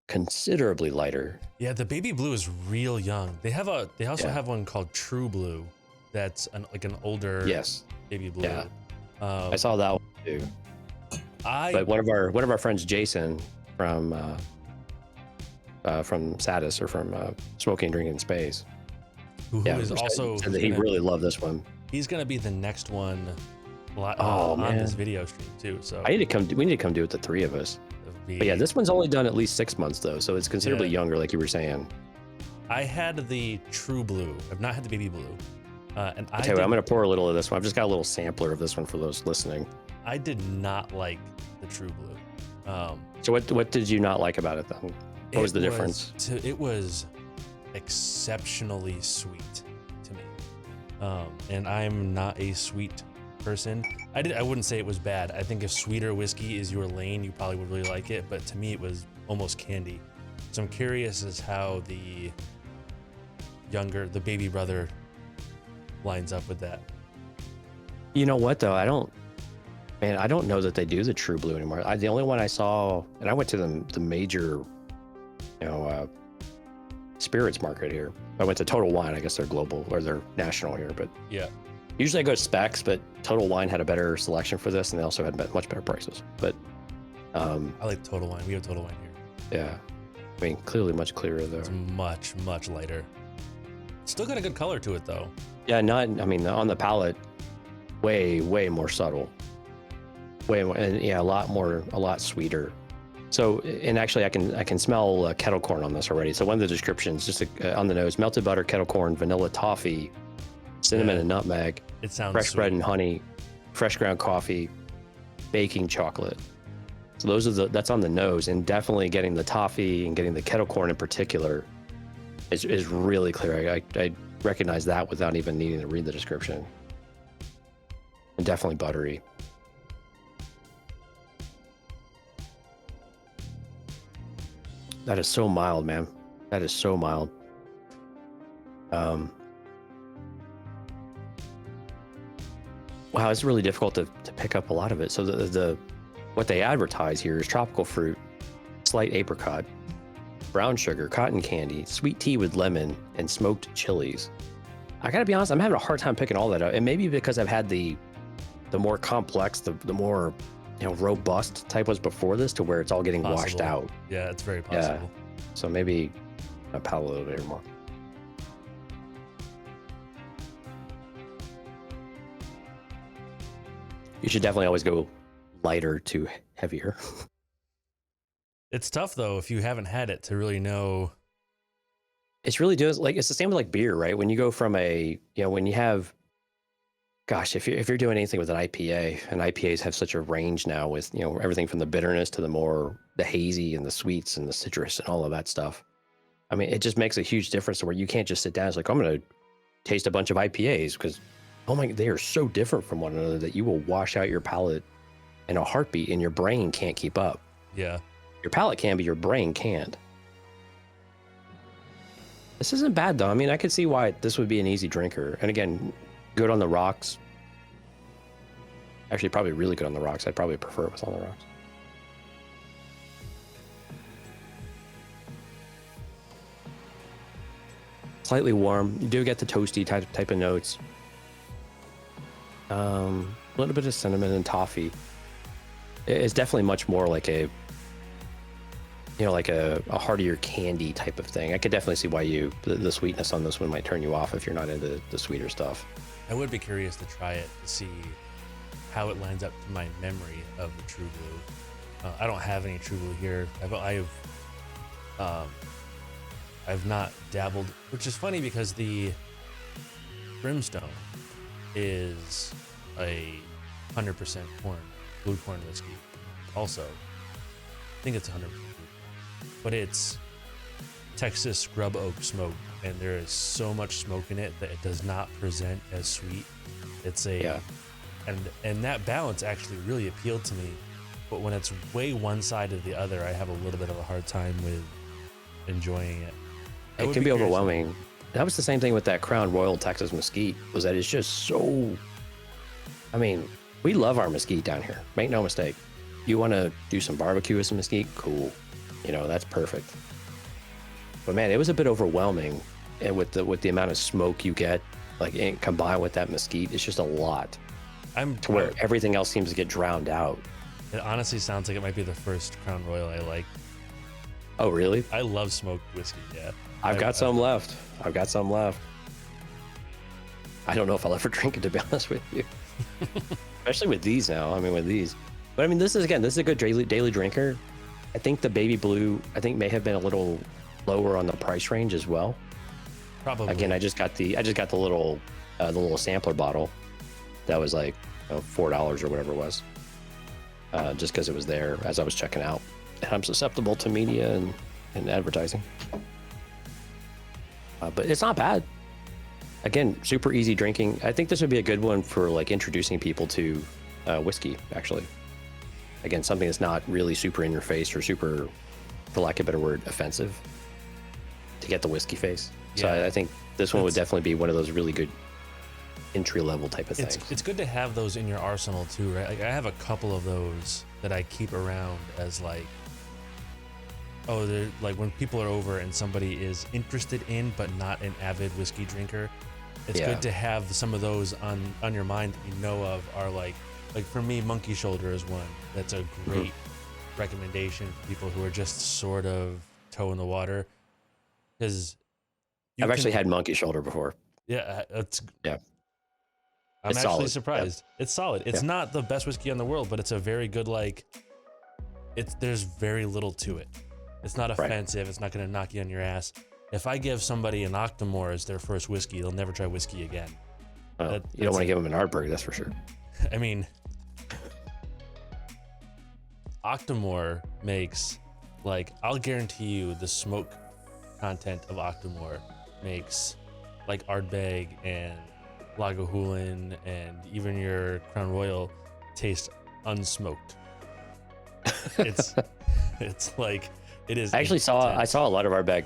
considerably lighter. Yeah, the baby blue is real young. They also have one called True Blue, that's an older baby blue. Yeah, I saw that one too. But one of our friends, Jason from Satis, or from Smoking and Drinking in Space, who is also said that he really loved this one. He's gonna be the next one on this video stream too. So we need to come do it, the three of us. But yeah, this one's only done at least 6 months though, so it's considerably younger, like you were saying. I had the True Blue. I've not had the baby blue. And I'm gonna pour a little of this one. I've just got a little sampler of this one for those listening. I did not like the True Blue. So what did you not like about it then? What was the difference? It was exceptionally sweet to me, and I'm not a sweet person. I wouldn't say it was bad. I think if sweeter whiskey is your lane, you probably would really like it. But to me, it was almost candy. So I'm curious as how the baby brother lines up with that. You know what though? I don't know that they do the True Blue anymore. The only one I saw, and I went to the major, spirits market here. I went to Total Wine. I guess they're global, or they're national here, but yeah. Usually I go to Specs, but Total Wine had a better selection for this, and they also had much better prices. But I like Total Wine. We have Total Wine here. Yeah, I mean, clearly much clearer though. It's much, much lighter. Still got a good color to it though. Yeah, on the palate, way more subtle. Way more, and a lot sweeter. So, and actually I can smell kettle corn on this already. So one of the descriptions, just on the nose: melted butter, kettle corn, vanilla toffee, cinnamon and nutmeg. It sounds fresh sweet. Bread and honey, fresh ground coffee, baking chocolate. So that's on the nose, and definitely getting the toffee and getting the kettle corn in particular is really clear. I recognize that without even needing to read the description. And definitely buttery. That is so mild, man. That is so mild. Wow, it's really difficult to pick up a lot of it. So the what they advertise here is tropical fruit, slight apricot, brown sugar, cotton candy, sweet tea with lemon, and smoked chilies. I gotta be honest, I'm having a hard time picking all that out. And maybe because I've had the more complex, the more robust type was before this, to where it's all getting washed out. Yeah, it's very possible. Yeah. So maybe I palate a little bit more. You should definitely always go lighter to heavier. It's tough though if you haven't had it to really know. It's really does, like, it's the same with like beer, right? When you go from when you have, gosh, if you're doing anything with an IPA, and IPAs have such a range now with everything from the bitterness to the hazy and the sweets and the citrus and all of that stuff. I mean, it just makes a huge difference to where you can't just sit down. It's like, I'm going to taste a bunch of IPAs because, they are so different from one another that you will wash out your palate in a heartbeat, and your brain can't keep up. Yeah. Your palate can, but your brain can't. This isn't bad though. I mean, I could see why this would be an easy drinker. And again, good on the rocks. Actually, probably really good on the rocks. I'd probably prefer it with on the rocks. Slightly warm. You do get the toasty type of notes. a little bit of cinnamon and toffee. It's definitely much more like a, like a heartier candy type of thing. I could definitely see why the sweetness on this one might turn you off if you're not into the sweeter stuff. I would be curious to try it to see how it lines up to my memory of the True Blue. I don't have any True Blue here. I've not dabbled, which is funny because the Brimstone is a 100% blue corn whiskey. Also, I think it's 100% blue corn, but it's Texas scrub oak smoke, and there is so much smoke in it that it does not present as sweet. It's and that balance actually really appealed to me. But when it's way one side or the other, I have a little bit of a hard time with enjoying it. It can be overwhelming. That was the same thing with that Crown Royal Texas Mesquite, was that it's just so, I mean, we love our mesquite down here. Make no mistake. You want to do some barbecue with some mesquite? Cool. That's perfect. But man, it was a bit overwhelming, and with the amount of smoke you get, combined with that mesquite, it's just a lot. To where everything else seems to get drowned out. It honestly sounds like it might be the first Crown Royal I like. Oh, really? I love smoked whiskey, yeah. I've got some left. I don't know if I'll ever drink it, to be honest with you. Especially with these now. But this is a good daily drinker. I think the Baby Blue, may have been a little lower on the price range as well. Probably. Again, I just got the little sampler bottle that was like $4 or whatever it was. Just because it was there as I was checking out. And I'm susceptible to media and advertising. But it's not bad. Again, super easy drinking. I think this would be a good one for introducing people to whiskey, actually. Again, something that's not really super in your face or super, for lack of a better word, offensive to get the whiskey face. So I think this one would definitely be one of those really good entry-level type of things. It's good to have those in your arsenal too, right? I have a couple of those that I keep around as they're when people are over and somebody is interested in but not an avid whiskey drinker. It's good to have some of those on your mind that you know of are like for me, Monkey Shoulder is one that's a great recommendation for people who are just sort of toe in the water. Because I've actually had Monkey Shoulder before. Yeah, I'm it's actually solid. surprised. Yep. It's solid. It's not the best whiskey in the world, but it's a very good there's very little to it. It's not offensive. It's not going to knock you on your ass. If I give somebody an Octomore as their first whiskey, they'll never try whiskey again. You don't want to give them an Ardbeg, that's for sure. Octomore makes I'll guarantee you the smoke content of Octomore makes Ardbeg and Lagavulin and even your Crown Royal taste unsmoked. It is. I actually I saw a lot of Ardbeg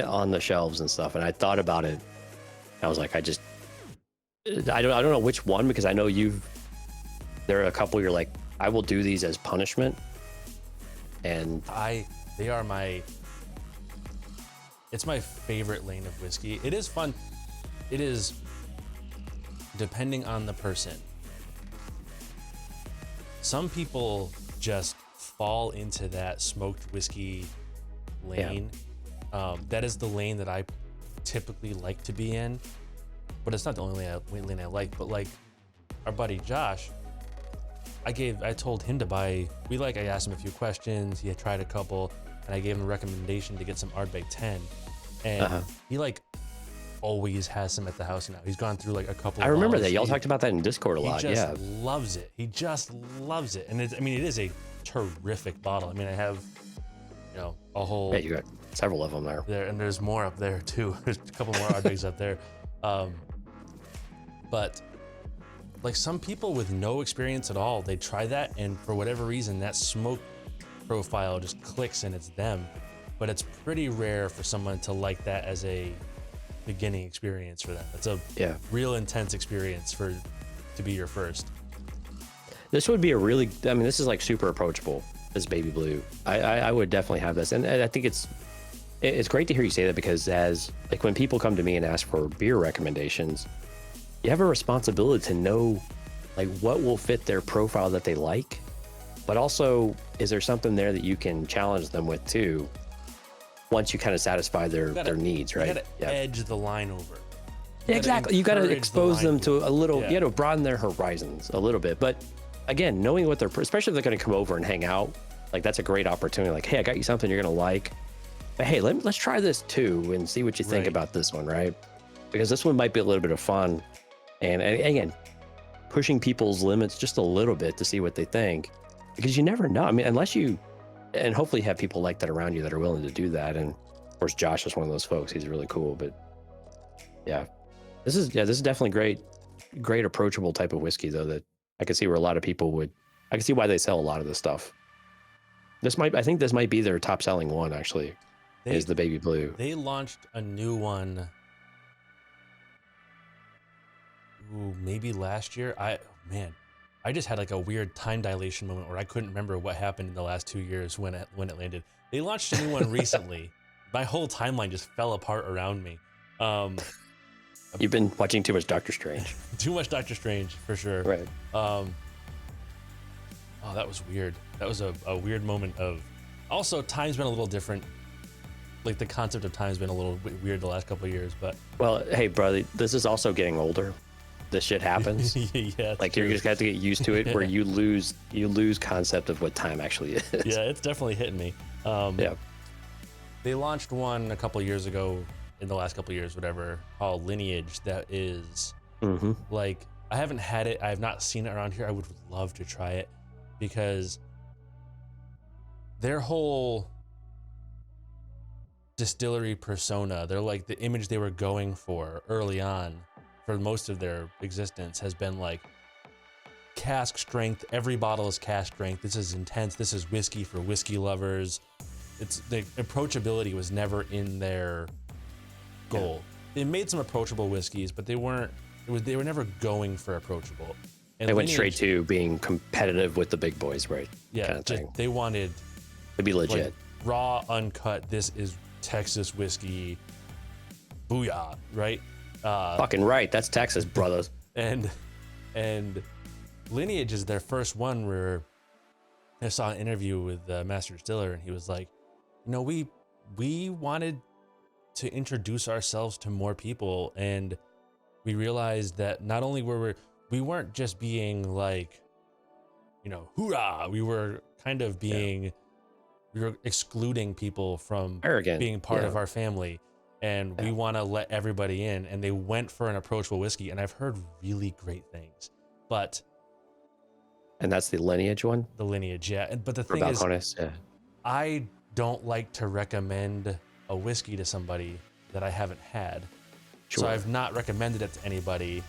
on the shelves and stuff, and I thought about it. I was like, I don't know which one, because I know there are a couple you're like, I will do these as punishment. And they are it's my favorite lane of whiskey. It is fun. It is, depending on the person. Some people just fall into that smoked whiskey lane. That is the lane that I typically like to be in, but it's not the only lane I like. But our buddy Josh, I told him to buy. I asked him a few questions. He had tried a couple, and I gave him a recommendation to get some Ardbeg 10, and he always has some at the house now. He's gone through a couple. I remember that y'all talked about that in Discord a lot. He just loves it. He just loves it, and it is a terrific bottle. I have a whole. Yeah, you got several of them there. And there's more up there too. There's a couple more Ardbegs up there, but some people with no experience at all, they try that, and for whatever reason, that smoke profile just clicks and it's them. But it's pretty rare for someone to like that as a beginning experience for them. It's a real intense experience to be your first. This would be this is super approachable, this Baby Blue. I would definitely have this, and I think it's great to hear you say that, because as when people come to me and ask for beer recommendations, you have a responsibility to know like what will fit their profile that they like, but also is there something there that you can challenge them with too once you kind of satisfy their needs, right? You gotta edge the line over. Exactly. You got to encourage expose the line them to a little, Yeah. you know, broaden their horizons a little bit. But again, knowing what they're, especially if they're going to come over and hang out, like that's a great opportunity. Like, hey, I got you something you're going to like. But hey, let's try this too and see what you think Right. about this one, right? Because this one might be a little bit of fun. And again, pushing people's limits just a little bit to see what they think. Because you never know. I mean, unless you, and hopefully have people like that around you that are willing to do that. And of course, Josh is one of those folks. He's really cool. But yeah. This is definitely great approachable type of whiskey though, that I can see where a lot of people would, I can see why they sell a lot of this stuff. I think this might be their top selling one actually, is the Baby Blue. They launched a new one, maybe last year. I just had like a weird time dilation moment where I couldn't remember what happened in the last 2 years when it landed. They launched a new one recently. My whole timeline just fell apart around me. You've been watching too much Doctor Strange. Too much Doctor Strange for sure. Right. Oh, that was weird. That was a weird moment of. Also, time's been a little different. Like the concept of time's been a little weird the last couple of years, but. Well, hey, brother, this is also getting older. This shit happens. Yeah. Like you're just got to get used to it, where you lose concept of what time actually is. Yeah, it's definitely hitting me. Yeah. They launched one a couple of years ago, in the last couple of years, whatever, called Lineage. That is like, I haven't had it. I have not seen it around here. I would love to try it because their whole distillery persona, they're like the image they were going for early on for most of their existence has been like cask strength. Every bottle is cask strength. This is intense. This is whiskey for whiskey lovers. It's the approachability was never in their goal. They made some approachable whiskeys, but they were never going for approachable. And they went Lineage, straight to being competitive with the big boys, right? yeah, kind of thing. they wanted To be legit. like, raw, uncut. This is Texas whiskey. Booyah, right? Fucking right. That's Texas, brothers. And Lineage is their first one where I saw an interview with the master distiller, and he was like, you know, we wanted to introduce ourselves to more people, and we realized that not only we weren't just being like, you know, hoorah, we were kind of being we were excluding people from Arrogant. being part of our family, and we want to let everybody in. And they went for an approachable whiskey, and I've heard really great things. But And that's the Lineage one? the Lineage, yeah. But the For thing is, balcones, yeah. I don't like to recommend a whiskey to somebody that I haven't had. Sure. So I've not recommended it to anybody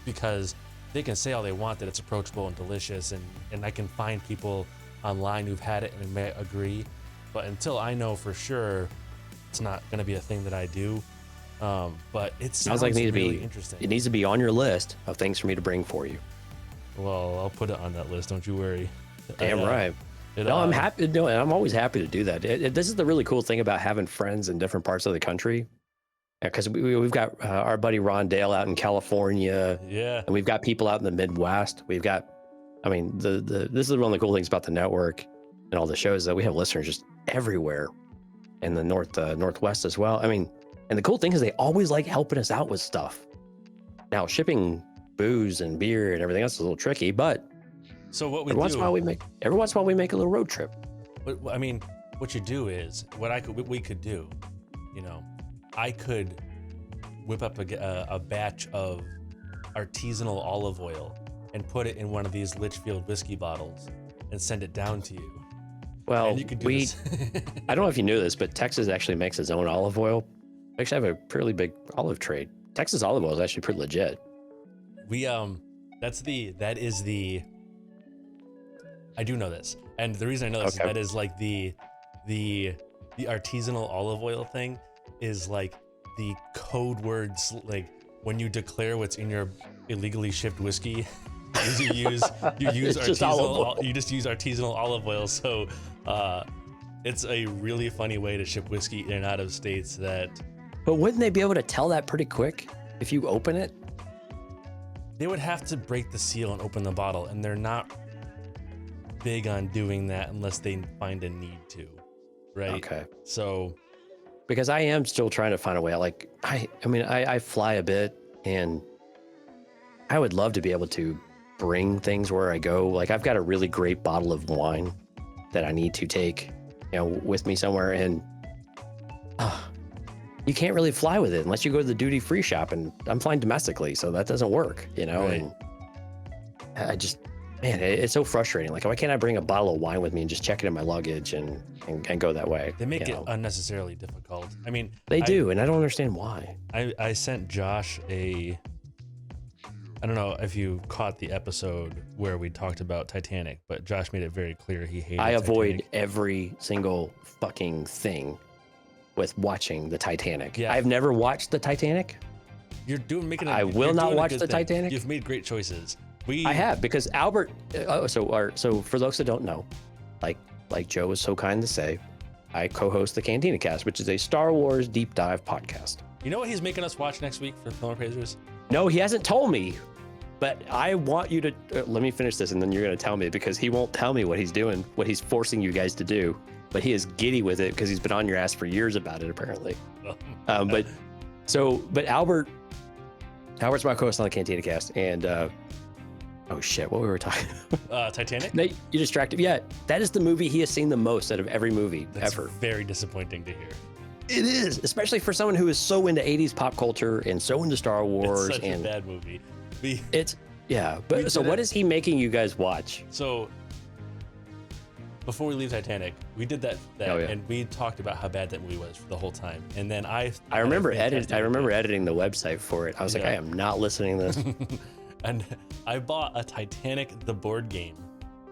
because they can say all they want that it's approachable and delicious, and I can find people online who've had it and may agree. But until I know for sure, it's not going to be a thing that I do. But it sounds like really it needs to be interesting. It needs to be on your list of things for me to bring for you. Well, I'll put it on that list. Don't you worry. Damn right. No, I'm happy. No, and I'm always happy to do that. This is the really cool thing about having friends in different parts of the country, because we've got our buddy Ron Dale out in California, Yeah. and we've got people out in the Midwest. We've got, I mean, this is one of the cool things about the network and all the shows, that we have listeners just everywhere in the Northwest as well. I mean, and the cool thing is they always like helping us out with stuff. Now, shipping booze and beer and everything else is a little tricky, but So what we every once in a while we make a little road trip. I mean, what you do is what we could do. You know, I could whip up a batch of artisanal olive oil and put it in one of these Litchfield whiskey bottles and send it down to you. Well, And you could do this. I don't know if you knew this, but Texas actually makes its own olive oil. We actually have a fairly big olive trade. Texas olive oil is actually pretty legit. We that is the I do know this, and the reason I know this is that is like the artisanal olive oil thing is like the code words, like when you declare what's in your illegally shipped whiskey, is you use you just use artisanal olive oil. So it's a really funny way to ship whiskey in and out of states. But wouldn't they be able to tell that pretty quick if you open it? they would have to break the seal and open the bottle, and they're not big on doing that unless they find a need to, right? Okay. So, because I am still trying to find a way. Like, I mean, I fly a bit, and I would love to be able to bring things where I go. Like, I've got a really great bottle of wine that I need to take, with me somewhere, and you can't really fly with it unless you go to the duty-free shop, and I'm flying domestically, so that doesn't work, Right. And I just, man, it's so frustrating. Like, why can't I bring a bottle of wine with me and just check it in my luggage and go that way? They make it unnecessarily difficult. I mean, They do, and I don't understand why. I sent Josh I don't know if you caught the episode where we talked about Titanic, but Josh made it very clear he hated I avoid Titanic. every single fucking thing with watching the Titanic. Yeah. I've never watched the Titanic. You're making. I will you're not doing a watch good the thing. Titanic. You've made great choices. I have, because Albert. So for those that don't know, like Joe was so kind to say, I co-host the Cantina Cast, which is a Star Wars deep dive podcast. You know what he's making us watch next week for Film Appraisers? No, he hasn't told me, but I want you to let me finish this, and then you're going to tell me, because he won't tell me what he's doing, what he's forcing you guys to do. But he is giddy with it because he's been on your ass for years about it, apparently. But Albert's my co-host on the Cantina Cast, and oh shit, what we were talking about? Titanic? Nate, you distracted. Yeah, that is the movie he has seen the most out of every movie That's ever. very disappointing to hear. It is, especially for someone who is so into 80s pop culture and so into Star Wars. It's such and a bad movie. But so what is he making you guys watch? So before we leave Titanic, we did that Oh, yeah. and we talked about how bad that movie was for the whole time. And then I remember editing the website for it. I was like, Yeah. I am not listening to this. And I bought a Titanic the board game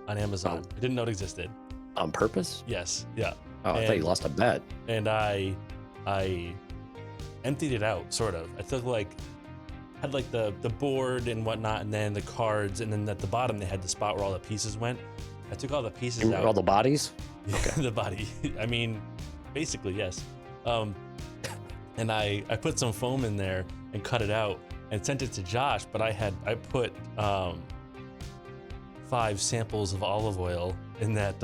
on Amazon. I didn't know it existed. On purpose? Yes, yeah. Oh, I thought you lost a bet. And I emptied it out, sort of. I took had the board and whatnot, and then the cards, and then at the bottom they had the spot where all the pieces went. I took all the pieces out. All the bodies? Okay. The body. I mean, basically, yes. And I put some foam in there and cut it out and sent it to Josh, but I put 5 samples of olive oil in that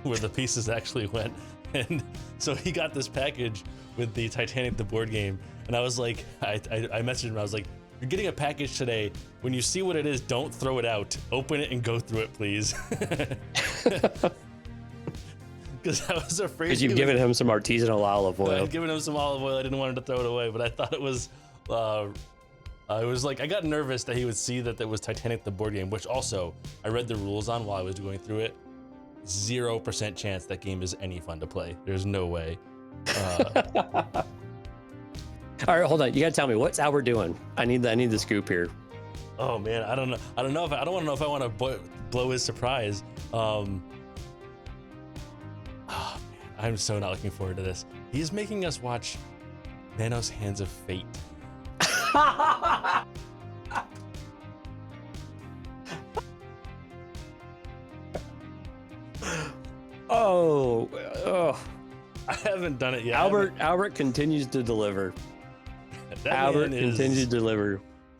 where the pieces actually went. And so he got this package with the Titanic the board game, and I was like, I messaged him, I was like, you're getting a package today. When you see what it is, don't throw it out. Open it and go through it, please. Because I was afraid. Because you've given him some artisanal olive oil. I'd given him some olive oil. I didn't want him to throw it away, but I thought it was. I was like, I got nervous that he would see that there was Titanic the board game, which also I read the rules on while I was going through it. 0% chance that game is any fun to play. There's no way. All right, hold on. You gotta tell me, what's Albert doing? I need the scoop here. Oh man, I don't know. I don't want to know if I want to blow his surprise. Oh man, I'm so not looking forward to this. He's making us watch Manos Hands of Fate. Oh, I haven't done it yet. Albert continues to deliver. Albert continues to deliver.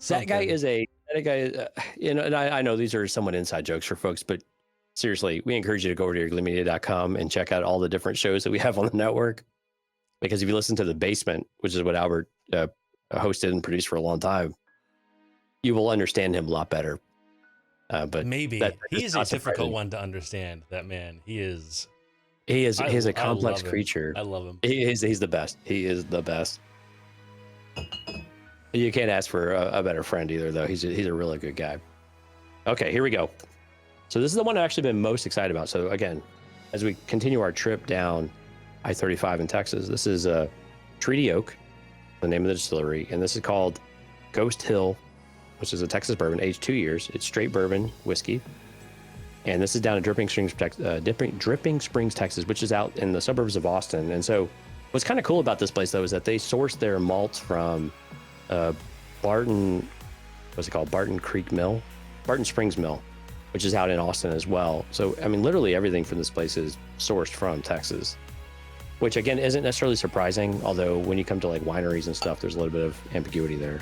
That guy is and I know these are somewhat inside jokes for folks, but seriously, we encourage you to go over to yourglimmedia.com and check out all the different shows that we have on the network. Because if you listen to The Basement, which is what Albert hosted and produced for a long time, you will understand him a lot better. But maybe he's a difficult one to understand. That man, he's a complex creature. I love him. He's the best. He is the best. You can't ask for a better friend either, though. He's a really good guy. Okay, here we go. So this is the one I've actually been most excited about. So again, as we continue our trip down I-35 in Texas, this is Treaty Oak, the name of the distillery, and this is called Ghost Hill, which is a Texas bourbon, aged 2 years. It's straight bourbon whiskey, and this is down in Dripping Springs, Texas, which is out in the suburbs of Austin. And so, what's kind of cool about this place though is that they source their malts from Barton Springs Mill, which is out in Austin as well. So I mean, literally everything from this place is sourced from Texas, which again isn't necessarily surprising. Although when you come to like wineries and stuff, there's a little bit of ambiguity there.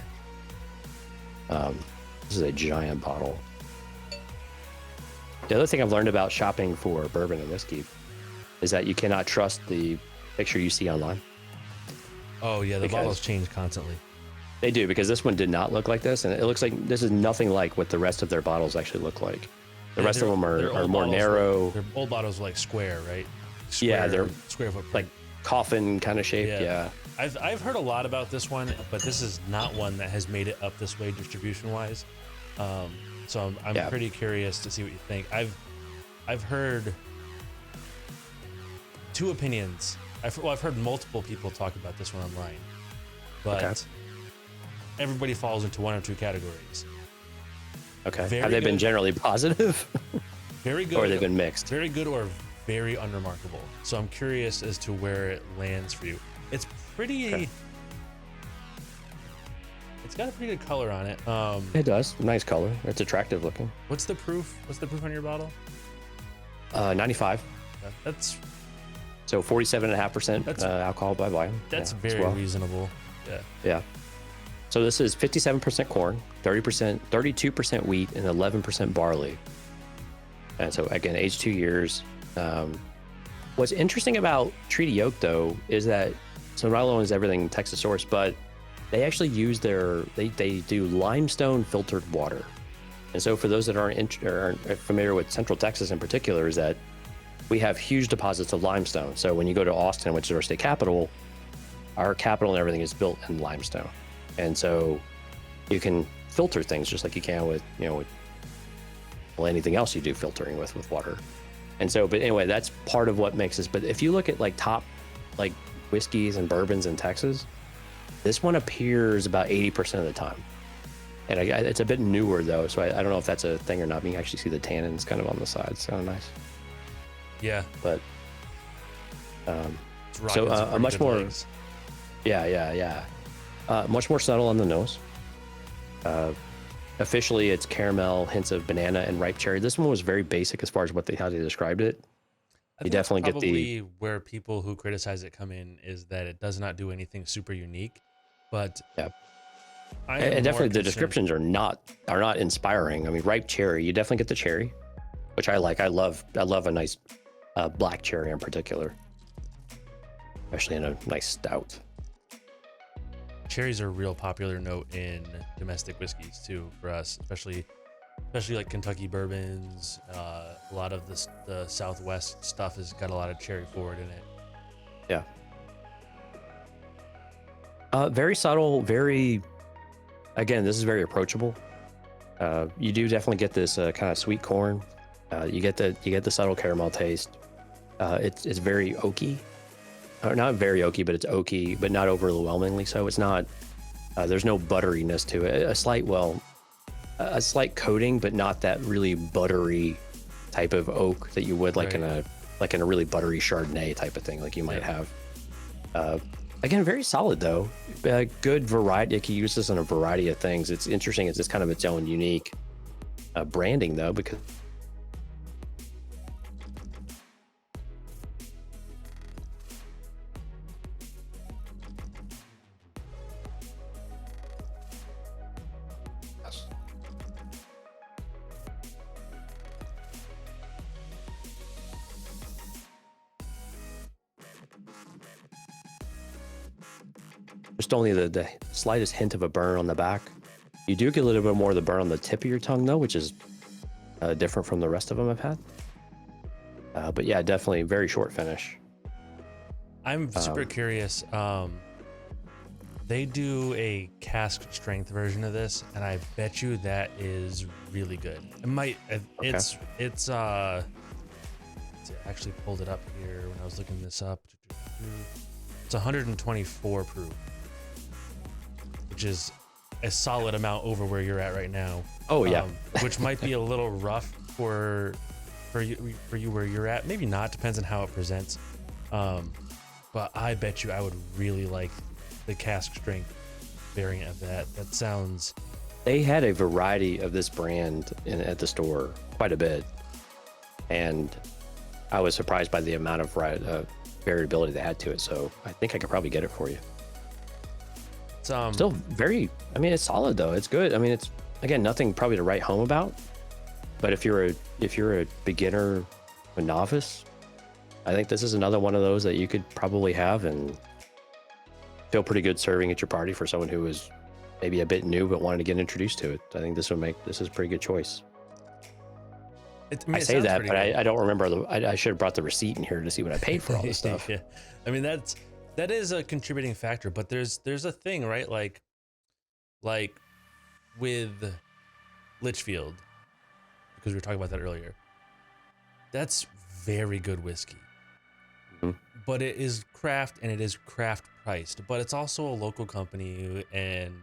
This is a giant bottle. The other thing I've learned about shopping for bourbon and whiskey is that you cannot trust the picture you see online. Oh yeah, the bottles change constantly. They do, because this one did not look like this, and it looks like this is nothing like what the rest of their bottles actually look like. The rest of them are more narrow. Their old bottles are like square, right? Yeah, they're square footprint. like coffin kind of shaped. Yeah. I've heard a lot about this one, but this is not one that has made it up this way distribution wise. So I'm pretty curious to see what you think. I've heard two opinions. I've heard multiple people talk about this one online, but everybody falls into one or two categories. Okay. Have they been generally positive? Very good. Or they've been mixed? Very good or very unremarkable. So I'm curious as to where it lands for you. It's pretty... Okay. It's got a pretty good color on it. It does. Nice color. It's attractive looking. What's the proof? What's the proof on your bottle? 95. That's... So 47.5% alcohol by volume. That's very reasonable. Yeah. Yeah. So this is 57% corn, 32% wheat, and 11% barley. And so again, aged 2 years. What's interesting about Treaty Oak though is that, so not only is everything Texas sourced, but they actually use they do limestone filtered water. And so for those that aren't familiar with Central Texas in particular, is that we have huge deposits of limestone. So when you go to Austin, which is our state capital, our capital and everything is built in limestone. And so you can filter things just like you can with, anything else you do filtering with water. And so, but anyway, that's part of what makes this. But if you look at like top, like whiskeys and bourbons in Texas, this one appears about 80% of the time. And it's a bit newer though. So I don't know if that's a thing or not. You can actually see the tannins kind of on the sides. Kind of nice. Yeah. But, so a much more, legs. Yeah. Much more subtle on the nose. Officially, it's caramel, hints of banana, and ripe cherry. This one was very basic as far as how they described it. You definitely get the... where people who criticize it come in is that it does not do anything super unique, but... Yeah. And definitely the descriptions are not inspiring. I mean, ripe cherry, you definitely get the cherry, which I like. I love a nice black cherry in particular, especially in a nice stout. Cherries are a real popular note in domestic whiskeys too for us, especially like Kentucky bourbons. A lot of the Southwest stuff has got a lot of cherry forward in it. Yeah. Very subtle. Again, this is very approachable. You do definitely get this kind of sweet corn. You get the subtle caramel taste. It's very oaky. Not very oaky, but it's oaky, but not overwhelmingly so. It's not, there's no butteriness to it. A slight coating, but not that really buttery type of oak that you would like in a really buttery Chardonnay type of thing, like you might have. Again, very solid though. Good variety. You can use this in a variety of things. It's interesting. It's just kind of its own unique branding though, because just only the slightest hint of a burn on the back. You do get a little bit more of the burn on the tip of your tongue though, which is different from the rest of them I've had. But yeah, definitely very short finish. I'm super curious. They do a cask strength version of this, and I bet you that is really good. It might. It's I actually pulled it up here when I was looking this up. It's 124 proof, which is a solid amount over where you're at right now. Oh yeah, which might be a little rough for you where you're at. Maybe not. Depends on how it presents. But I bet you I would really like the cask strength variant of that. That sounds... They had a variety of this brand at the store, quite a bit. And I was surprised by the amount of variability they had to it. So I think I could probably get it for you. It's still very, I mean, it's solid though. It's good. I mean, again, nothing probably to write home about. But if you're a beginner, a novice, I think this is another one of those that you could probably have and feel pretty good serving at your party for someone who is maybe a bit new but wanted to get introduced to it. I think this is a pretty good choice. I say that, but I don't remember I should have brought the receipt in here to see what I paid for all this stuff. Yeah, I mean that is a contributing factor, but there's a thing, right? Like with Litchfield, because we were talking about that earlier. That's very good whiskey. But it is craft, and it is craft priced, but it's also a local company, and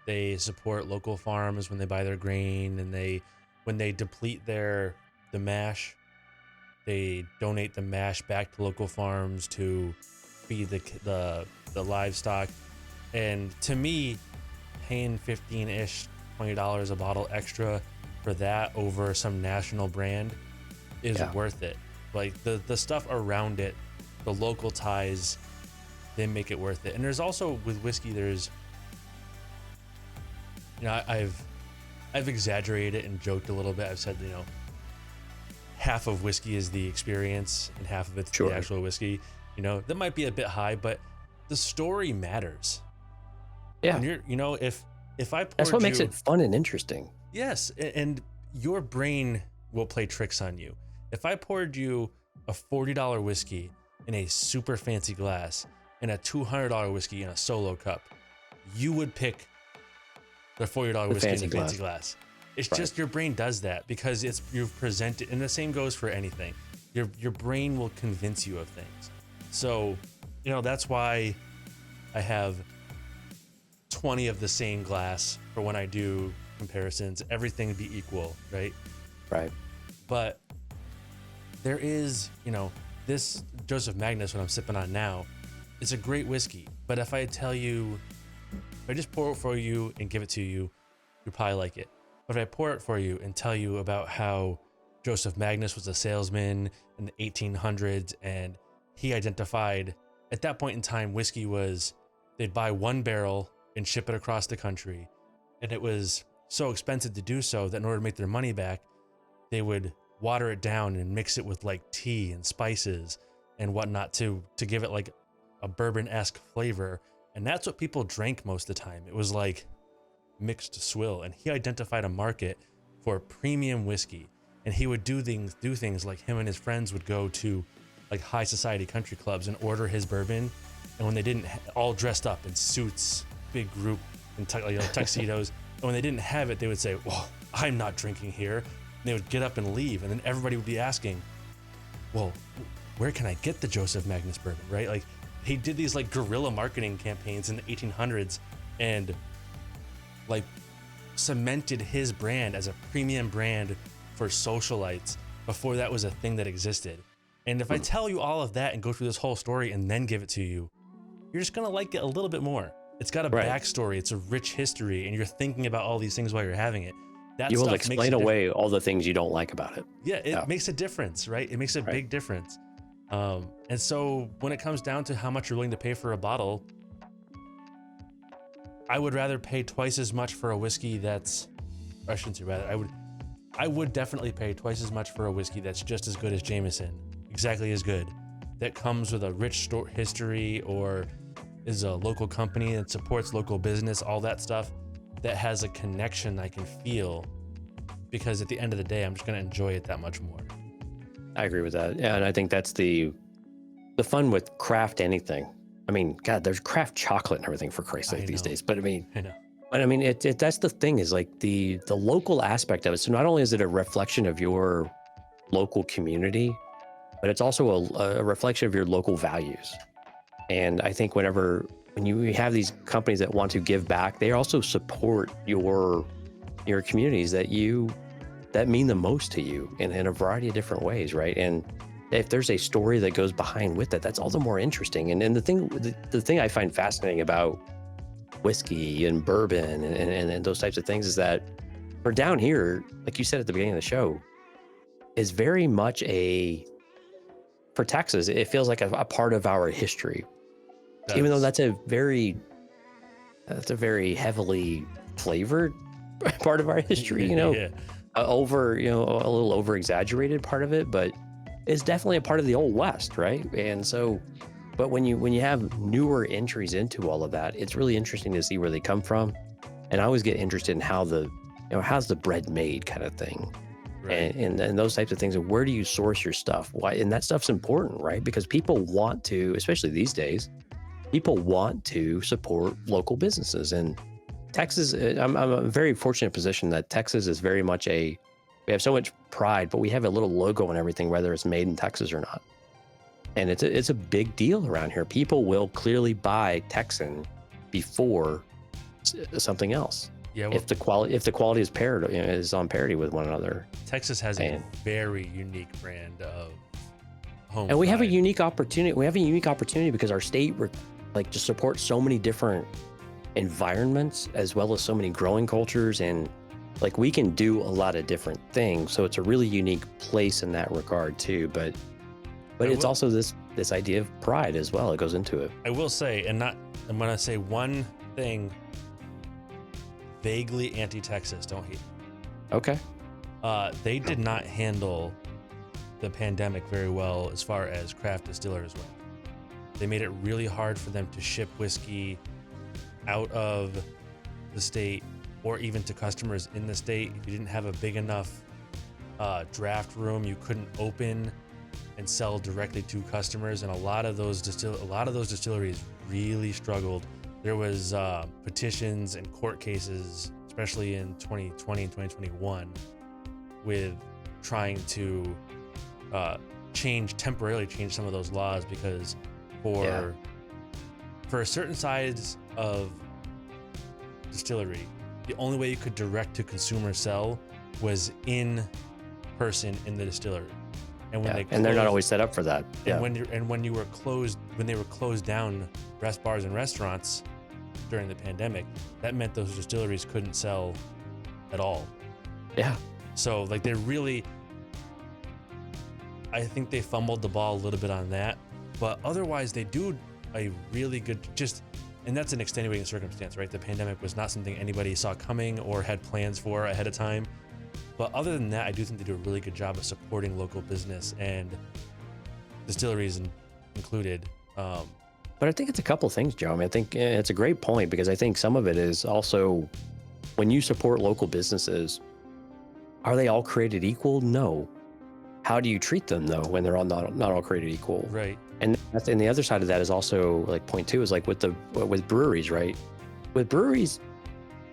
they support local farms when they buy their grain, and when they deplete the mash, they donate the mash back to local farms to feed the livestock. And to me, paying $15-ish, $20 a bottle extra for that over some national brand is worth it. Like the stuff around it, the local ties, they make it worth it. And there's also with whiskey, there's, I've exaggerated it and joked a little bit. I've said, half of whiskey is the experience and half of it's the actual whiskey. That might be a bit high, but the story matters. Yeah. And if I poured that's what makes it fun and interesting. Yes. And your brain will play tricks on you. If I poured you a $40 whiskey in a super fancy glass and a $200 whiskey in a solo cup, you would pick the $40 whiskey in a fancy glass. It's just your brain does that because you've presented, and the same goes for anything. Your brain will convince you of things. So, that's why I have 20 of the same glass for when I do comparisons. Everything be equal, right? Right. But there is, this Joseph Magnus, what I'm sipping on now, is a great whiskey. But if I just pour it for you and give it to you, you'd probably like it. But if I pour it for you and tell you about how Joseph Magnus was a salesman in the 1800s, and he identified, at that point in time, whiskey was, they'd buy one barrel and ship it across the country. And it was so expensive to do so that in order to make their money back, they would water it down and mix it with like tea and spices and whatnot to give it like a bourbon-esque flavor. And that's what people drank most of the time. It was like mixed swill. And he identified a market for premium whiskey. And he would do things like him and his friends would go to like high society country clubs and order his bourbon. And when they didn't, all dressed up in suits, big group in tuxedos. And when they didn't have it, they would say, well, I'm not drinking here. And they would get up and leave. And then everybody would be asking, well, where can I get the Joseph Magnus bourbon, right? Like he did these like guerrilla marketing campaigns in the 1800s and like cemented his brand as a premium brand for socialites before that was a thing that existed. And if I tell you all of that and go through this whole story and then give it to you, you're just going to like it a little bit more. It's got a backstory. It's a rich history, and you're thinking about all these things while you're having it. You will explain away all the things you don't like about it. Yeah, it makes a difference, right? It makes a big difference. And so when it comes down to how much you're willing to pay for a bottle, I would rather pay twice as much for a whiskey I would definitely pay twice as much for a whiskey that's just as good as Jameson, exactly as good, that comes with a rich history or is a local company that supports local business, all that stuff, that has a connection I can feel, because at the end of the day, I'm just going to enjoy it that much more. I agree with that. Yeah, and I think that's the fun with craft anything. I mean, God, there's craft chocolate and everything for Christ's sake these days. But I mean, that's the thing is like the local aspect of it. So not only is it a reflection of your local community, but it's also a reflection of your local values. And I think when you have these companies that want to give back, they also support your communities that mean the most to you in a variety of different ways, right? And if there's a story that goes behind with it, that's all the more interesting. And the thing I find fascinating about whiskey and bourbon and those types of things is that for down here, like you said at the beginning of the show, is very much for Texas, it feels like a part of our history. Even though that's a very heavily flavored part of our history, you know, Yeah. A little over exaggerated part of it, but it's definitely a part of the old West, right? And so, but when you have newer entries into all of that, it's really interesting to see where they come from. And I always get interested in how's the bread made kind of thing. Right. And those types of things. And where do you source your stuff? Why? And that stuff's important, right? Because people want to, especially these days, people want to support local businesses. And Texas, I'm a very fortunate position that Texas is very much we have so much pride, but we have a little logo and everything, whether it's made in Texas or not. And it's a big deal around here. People will clearly buy Texan before something else. Yeah. Well, If the quality is is on parity with one another. Texas has a very unique brand of home. And we have a fried. unique opportunity. We have a unique opportunity because our state just supports so many different environments as well as so many growing cultures, and like we can do a lot of different things. So it's a really unique place in that regard too. But it's also this idea of pride as well. It goes into it. I will say, I'm gonna say one thing vaguely anti-Texas. Don't hate. Okay. They did not handle the pandemic very well as far as craft distillers went. They made it really hard for them to ship whiskey out of the state or even to customers in the state. If you didn't have a big enough draft room, you couldn't open and sell directly to customers. And a lot of those distilleries really struggled. There was petitions and court cases, especially in 2020 and 2021, with trying to temporarily change some of those laws, because for a certain size of distillery, the only way you could direct to consumer sell was in person in the distillery. And when they're not always set up for that. And when they were closed down bars and restaurants during the pandemic, that meant those distilleries couldn't sell at all. Yeah. So like I think they fumbled the ball a little bit on that, but otherwise they do a really good and that's an extenuating circumstance, right? The pandemic was not something anybody saw coming or had plans for ahead of time. But other than that, I do think they do a really good job of supporting local business, and distilleries included. But I think it's a couple things, Joe. I mean, I think it's a great point, because I think some of it is also when you support local businesses, are they all created equal? No. How do you treat them though when they're all not all created equal? Right. And the other side of that is also like point two is like with breweries, right? With breweries,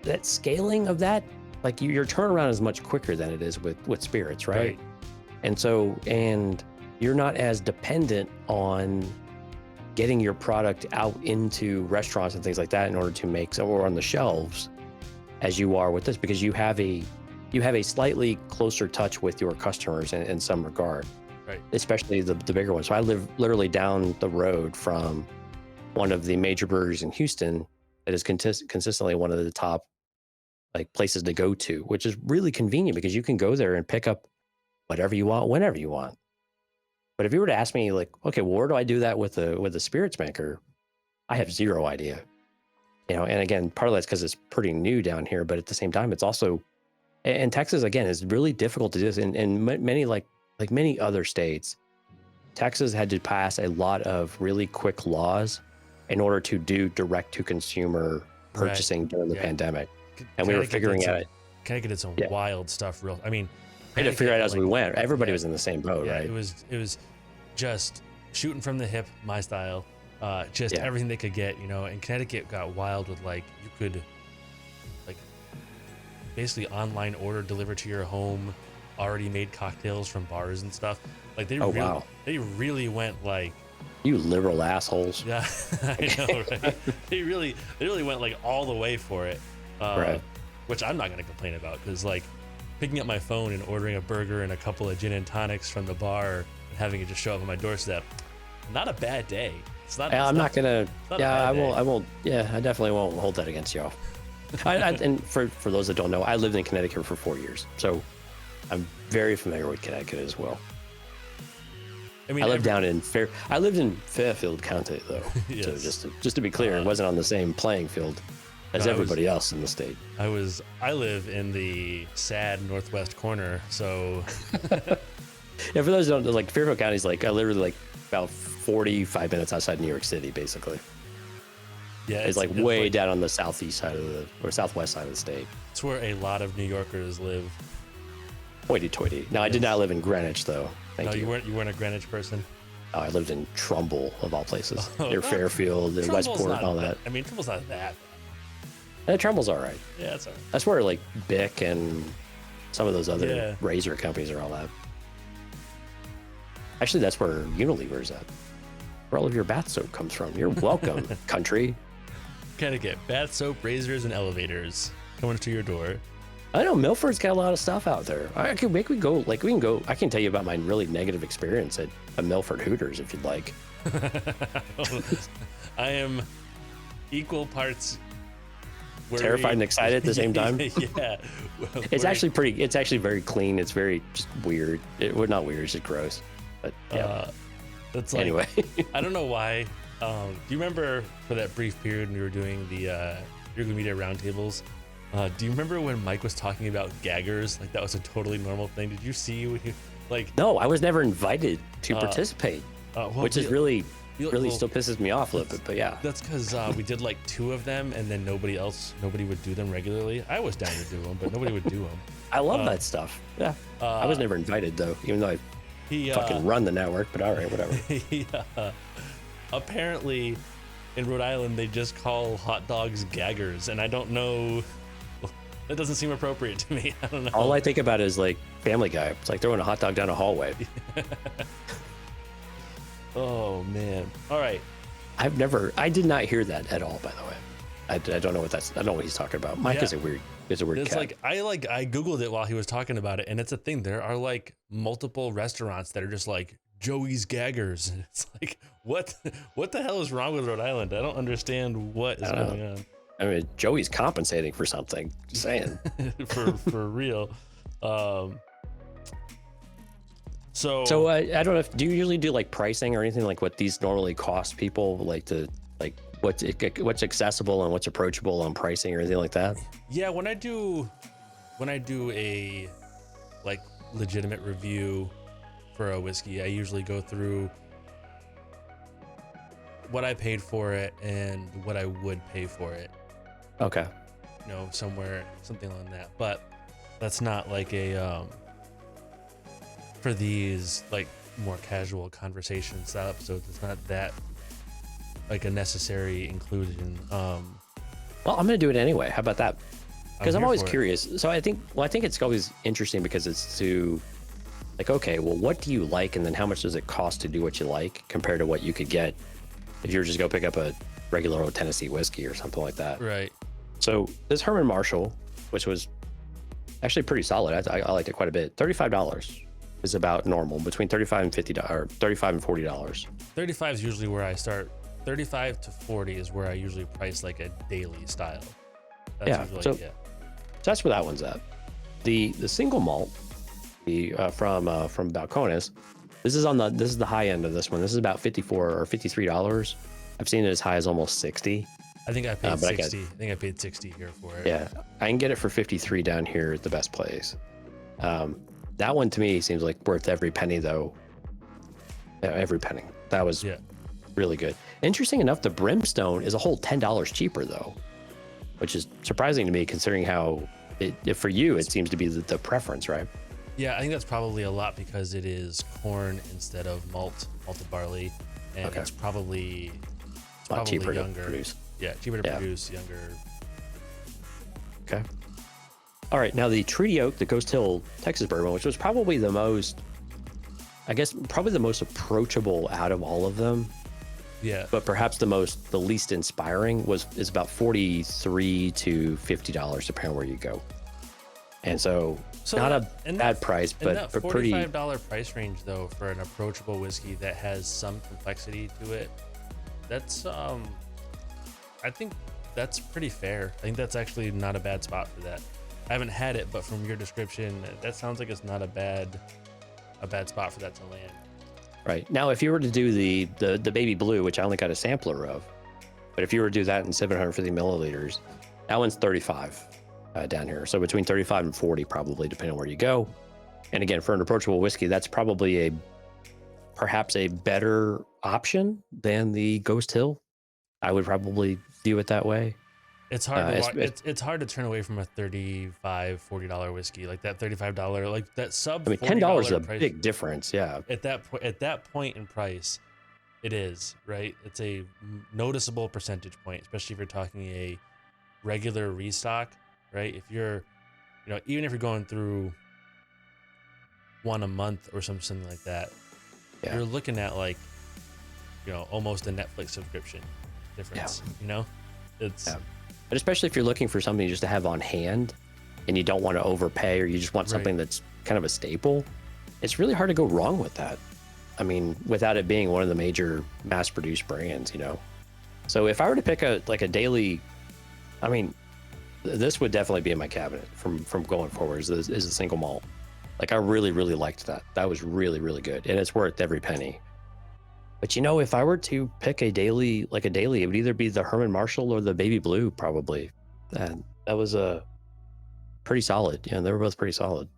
that scaling of that, like your turnaround is much quicker than it is with spirits, right? And you're not as dependent on getting your product out into restaurants and things like that in order to make or on the shelves as you are with this, because you have a slightly closer touch with your customers in some regard, right? Especially the bigger ones. So I live literally down the road from one of the major breweries in Houston that is consistently one of the top like places to go to, which is really convenient because you can go there and pick up whatever you want whenever you want. But if you were to ask me like, okay, well, where do I do that with a spirits maker? I have zero idea. And again, part of that's because it's pretty new down here, but at the same time, it's also, and Texas, again, is really difficult to do this. And many, like many other states, Texas had to pass a lot of really quick laws in order to do direct to consumer purchasing during the pandemic. And we were figuring out it. Connecticut did some wild stuff. I mean, we had to figure it out as we went. Everybody was in the same boat, right? It was just shooting from the hip, my style. Everything they could get, and Connecticut got wild with like, you could like basically online order delivered to your home, already made cocktails from bars and stuff. Like they really went like, you liberal assholes. Yeah, I know, right? They really went like all the way for it. Right. Which I'm not going to complain about, because like picking up my phone and ordering a burger and a couple of gin and tonics from the bar and having it just show up on my doorstep, not a bad day. It's not. I'm not gonna. Yeah, I won't. Yeah, I definitely won't hold that against y'all. And for those that don't know, I lived in Connecticut for 4 years, so I'm very familiar with Connecticut as well. I mean, I lived in Fairfield County though. Yes. So just to be clear, it wasn't on the same playing field. as everybody else in the state. I live in the sad northwest corner, so Yeah, for those who don't know, like Fairfield County is like literally like about 45 minutes outside New York City, basically. yeah, It's like way down on the southeast side of or southwest side of the state. It's where a lot of New Yorkers live. Hoity-toity. Now, I did not live in Greenwich, though. Thank you. You weren't a Greenwich person. Oh, I lived in Trumbull, of all places, Oh, near no. Fairfield and Trumbull's Westport not and all that. I mean, Trumbull's not that. And Trumbull's all right. Yeah, that's all right. That's where like Bic and some of those other Yeah. razor companies are all at. Actually, that's where Unilever's at. Where all of your bath soap comes from. You're welcome, country. Kind of get bath soap, razors, and elevators coming to your door. I know Milford's got a lot of stuff out there. I can go. I can tell you about my really negative experience at a Milford Hooters if you'd like. I am equal parts worried. Terrified and excited at the same time. Yeah. It's actually very clean. It's very just weird. Not weird. It's just gross. But yeah. That's like, anyway. I don't know why. Do you remember for that brief period when we were doing the Your Media roundtables? Do you remember when Mike was talking about gaggers? Like that was a totally normal thing. Did you see like? No, I was never invited to participate, which is really still pisses me off a little bit. But yeah, that's because we did like 2 of them, and then nobody would do them regularly. I was down to do them, but nobody would do them. I love that stuff. Yeah, I was never invited though, even though I fucking run the network. But all right, whatever. Apparently, in Rhode Island, they just call hot dogs gaggers, and I don't know. That doesn't seem appropriate to me. I don't know. All I think about is like Family Guy. It's like throwing a hot dog down a hallway. Oh man! All right. I did not hear that at all. By the way, I don't know what I don't know what he's talking about. Mike is a weird It's cat. I googled it while he was talking about it, and it's a thing. There are like multiple restaurants that are just like Joey's Gaggers. And it's like what the hell is wrong with Rhode Island? I don't understand what is going on. I mean, Joey's compensating for something. Just saying. for real. So I don't know. Do you usually do like pricing or anything like what these normally cost people, like what's accessible and what's approachable on pricing or anything like that? Yeah, when I do a like legitimate review for a whiskey, I usually go through what I paid for it and what I would pay for it. Okay. Something on that. But that's not like a for these like more casual conversation style episodes. It's not that like a necessary inclusion. Well, I'm gonna do it anyway. How about that? Because I'm always curious. So I think it's always interesting because it's to like, okay, well, what do you like, and then how much does it cost to do what you like compared to what you could get if you were just go pick up a regular old Tennessee whiskey or something like that. Right. So this Herman Marshall, which was actually pretty solid, I liked it quite a bit. $35 is about normal, between $35 and $50 or $35 and $40. 35 is usually where I start. 35 to 40 is where I usually price like a daily style. That's so that's where that one's at. The single malt, from Balcones, this is the high end of this one. This is about $54 or $53. I've seen it as high as almost 60. I think I paid 60. I think I paid 60 here for it. Yeah, I can get it for 53 down here at the best place. That one to me seems like worth every penny though. Every penny. That was really good. Interesting enough, the Brimstone is a whole $10 cheaper though, which is surprising to me considering how for you it seems to be the preference, right? Yeah, I think that's probably a lot because it is corn instead of malted barley, and it's probably cheaper younger. To produce. Yeah, cheaper to produce, younger. Okay. All right, now the Treaty Oak, the Ghost Hill Texas bourbon, which was probably the most approachable out of all of them. Yeah. But perhaps the least inspiring is about $43 to $50 depending on where you go. And so not a bad price, but pretty $45 price range though for an approachable whiskey that has some complexity to it. That's I think that's pretty fair. I think that's actually not a bad spot for that. I haven't had it, but from your description, that sounds like it's not a bad spot for that to land. Right. Now, if you were to do the baby blue, which I only got a sampler of, but if you were to do that in 750 milliliters, That one's 35 down here. So between 35 and 40, probably, depending on where you go. And again, for an approachable whiskey, that's probably perhaps a better option than the Ghost Hill. I would probably view it that way. It's hard it's hard to turn away from a $35-$40 whiskey, like that $35, like that sub. I mean, $10 is a price, big difference. Yeah. At that point in price, it is, right. It's a noticeable percentage point, especially if you're talking a regular restock, right? If you're, even if you're going through one a month or something like that, you're looking at like, almost a Netflix subscription difference. It's. Yeah. But especially if you're looking for something just to have on hand and you don't want to overpay, or you just want something that's kind of a staple, it's really hard to go wrong with that. I mean, without it being one of the major mass-produced brands, So if I were to pick a daily, I mean, this would definitely be in my cabinet from going forward is a single malt. Like, I really, really liked that. That was really, really good. And it's worth every penny. But if I were to pick a daily, it would either be the Herman Marshall or the Baby Blue, probably. And that was pretty solid. They were both pretty solid.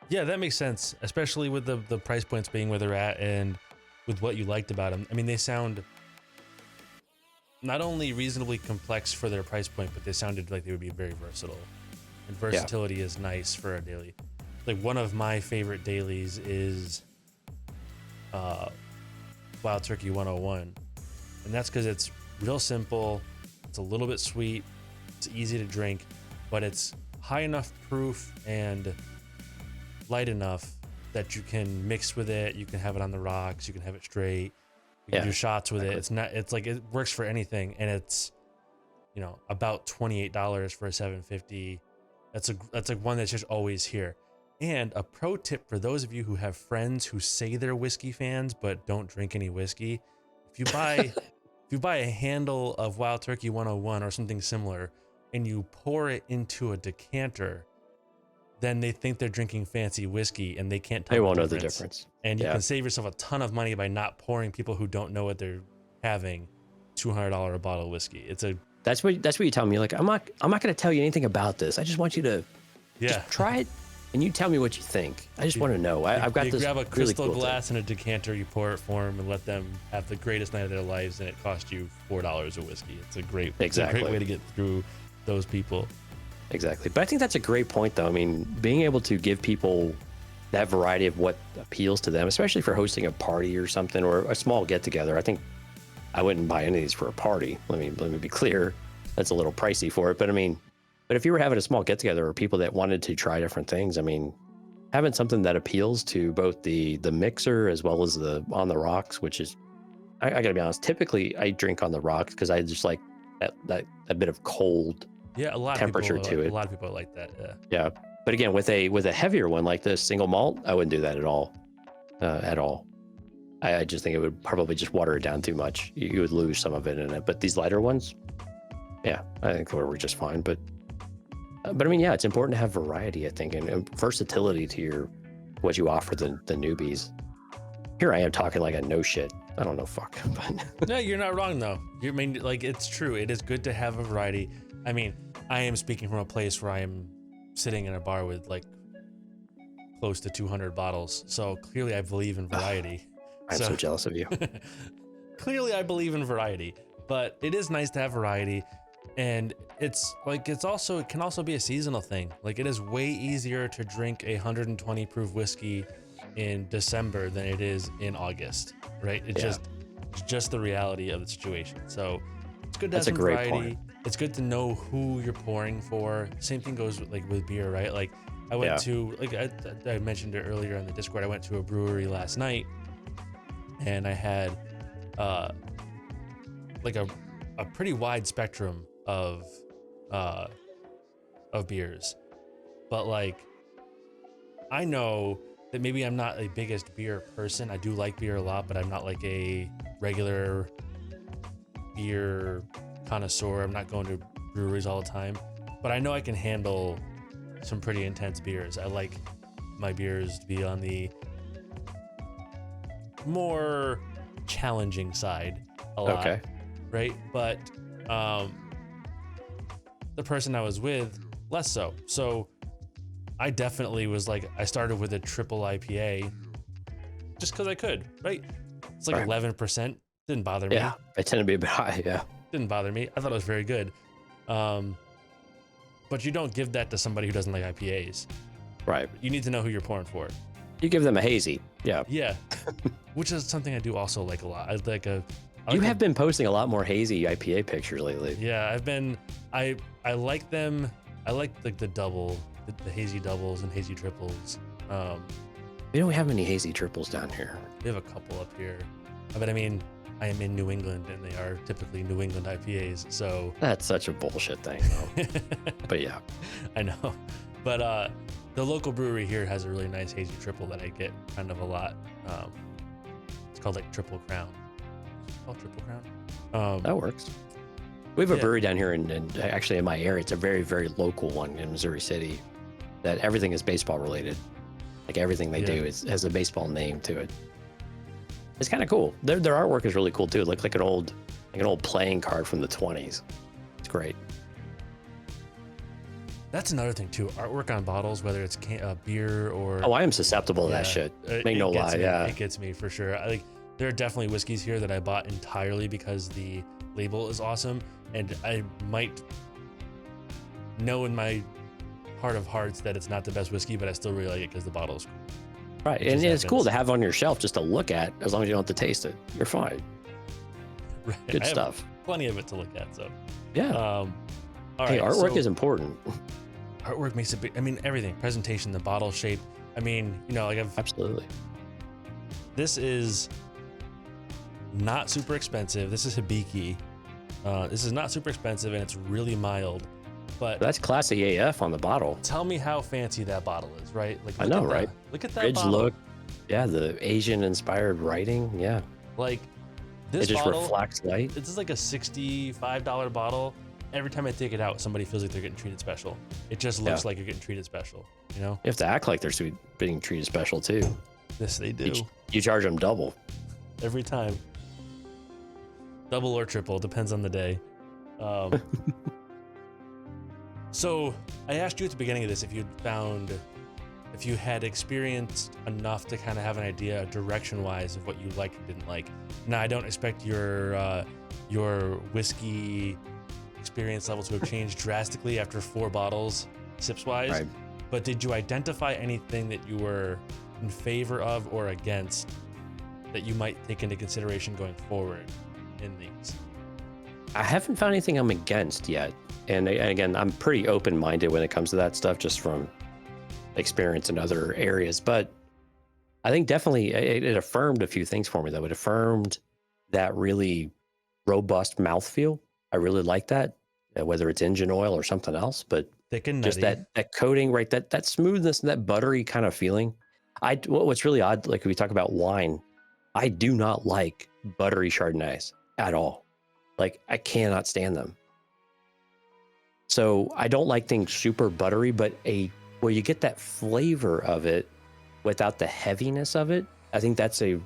Yeah, that makes sense, especially with the price points being where they're at and with what you liked about them. I mean, they sound not only reasonably complex for their price point, but they sounded like they would be very versatile. And versatility is nice for a daily. Like, one of my favorite dailies is Wild Turkey 101. And that's because it's real simple. It's a little bit sweet. It's easy to drink, but it's high enough proof and light enough that you can mix with it. You can have it on the rocks. You can have it straight. You can do shots with it. It's like, it works for anything. And it's, about $28 for a 750. That's like one that's just always here. And a pro tip for those of you who have friends who say they're whiskey fans but don't drink any whiskey, if you buy a handle of Wild Turkey 101 or something similar and you pour it into a decanter, then they think they're drinking fancy whiskey and they can't tell. They won't know the difference. And you can save yourself a ton of money by not pouring people who don't know what they're having $200 a bottle of whiskey. That's what you tell me. Like, I'm not going to tell you anything about this. I just want you to just try it. And you tell me what you think. I just want to know. I've got this. You grab a crystal really cool glass and a decanter, you pour it for them, and let them have the greatest night of their lives, and it costs you $4 a whiskey. It's a great way to get through those people. Exactly. But I think that's a great point, though. I mean, being able to give people that variety of what appeals to them, especially for hosting a party or something, or a small get-together. I think I wouldn't buy any of these for a party. Let me be clear. That's a little pricey for it. But I mean, if you were having a small get-together or people that wanted to try different things, I mean, having something that appeals to both the mixer as well as the on the rocks, which is, I gotta be honest, typically I drink on the rocks because I just like that bit of cold temperature to it. A lot of people like that. Yeah. But again, with a heavier one like this single malt, I wouldn't do that at all. I just think it would probably just water it down too much. You would lose some of it in it. But these lighter ones, I think they were just fine. But I mean, it's important to have variety, I think, and versatility to what you offer the newbies. Here I am talking like I know shit. I don't know fuck. But no, you're not wrong though. I mean, like, it's true. It is good to have a variety. I mean, I am speaking from a place where I am sitting in a bar with like close to 200 bottles. So clearly I believe in variety. I'm so jealous of you. Clearly I believe in variety, but it is nice to have variety. And it can also be a seasonal thing. Like, it is way easier to drink a 120 proof whiskey in December than it is in August, right? It's just the reality of the situation. So it's good to have some variety. Point. It's good to know who you're pouring for. Same thing goes with beer, right? Like, I went to, like I mentioned it earlier on the Discord, I went to a brewery last night and I had like a pretty wide spectrum of beers, but like, I know that maybe I'm not a biggest beer person. I do like beer a lot, but I'm not like a regular beer connoisseur. I'm not going to breweries all the time, but I know I can handle some pretty intense beers. I like my beers to be on the more challenging side a lot. right? But the person I was with, less so. So I definitely was like, I started with a triple IPA just because I could, right? It's like 11%. Didn't bother me. Yeah, they tend to be a bit high. Yeah, didn't bother me. I thought it was very good. But you don't give that to somebody who doesn't like IPAs. Right. You need to know who you're pouring for. You give them a hazy. Yeah. Yeah. Which is something I do also like a lot. You have been posting a lot more hazy IPA pictures lately. Yeah, I like them. I like the double, the hazy doubles and hazy triples. We don't have any hazy triples down here. We have a couple up here. But I mean, I am in New England, and they are typically New England IPAs, so... That's such a bullshit thing, though. But yeah. I know. But the local brewery here has a really nice hazy triple that I get kind of a lot. It's called like Triple Crown. Is it called Triple Crown? That works. We have a brewery down here, and actually in my area, it's a very, very local one in Missouri City, that everything is baseball related. Like everything they do has a baseball name to it. It's kind of cool. Their artwork is really cool too. It looks like an old playing card from the 20s. It's great. That's another thing too. Artwork on bottles, whether it's beer or... Oh, I am susceptible to that shit. Make no lie. Yeah, it gets me for sure. There are definitely whiskeys here that I bought entirely because the label is awesome, and I might know in my heart of hearts that it's not the best whiskey, but I still really like it because the bottle is cool. Right, and it's cool to have on your shelf just to look at, as long as you don't have to taste it. You're fine. Right. Good stuff. Plenty of it to look at, so. Yeah. All hey, right, artwork is important. Artwork makes a big, everything. Presentation, the bottle shape. Absolutely. This is not super expensive. This is Hibiki. This is not super expensive, and it's really mild. But that's classy AF on the bottle. Tell me how fancy that bottle is, right? Like, I know, right? Look at that Bridge bottle. look. Yeah, the Asian-inspired writing. Yeah. Like, this it just bottle, reflects light. This is like a $65 bottle. Every time I take it out, somebody feels like they're getting treated special. It just looks like you're getting treated special, you know? You have to act like they're being treated special, too. Yes, they do. You charge them double. Every time. Double or triple, depends on the day. So I asked you at the beginning of this if you had experienced enough to kind of have an idea direction-wise of what you liked and didn't like. Now, I don't expect your whiskey experience level to have changed drastically after 4 bottles, sips-wise. Right. But did you identify anything that you were in favor of or against that you might take into consideration going forward in these? I haven't found anything I'm against yet. And again, I'm pretty open-minded when it comes to that stuff, just from experience in other areas. But I think definitely it affirmed a few things for me, though. It affirmed that really robust mouthfeel. I really like that, whether it's engine oil or something else. But thick and just nutty. that coating, right? That smoothness and that buttery kind of feeling. What's really odd, like we talk about wine, I do not like buttery Chardonnays at all. Like, I cannot stand them. So I don't like things super buttery, but where you get that flavor of it without the heaviness of it, I think that's a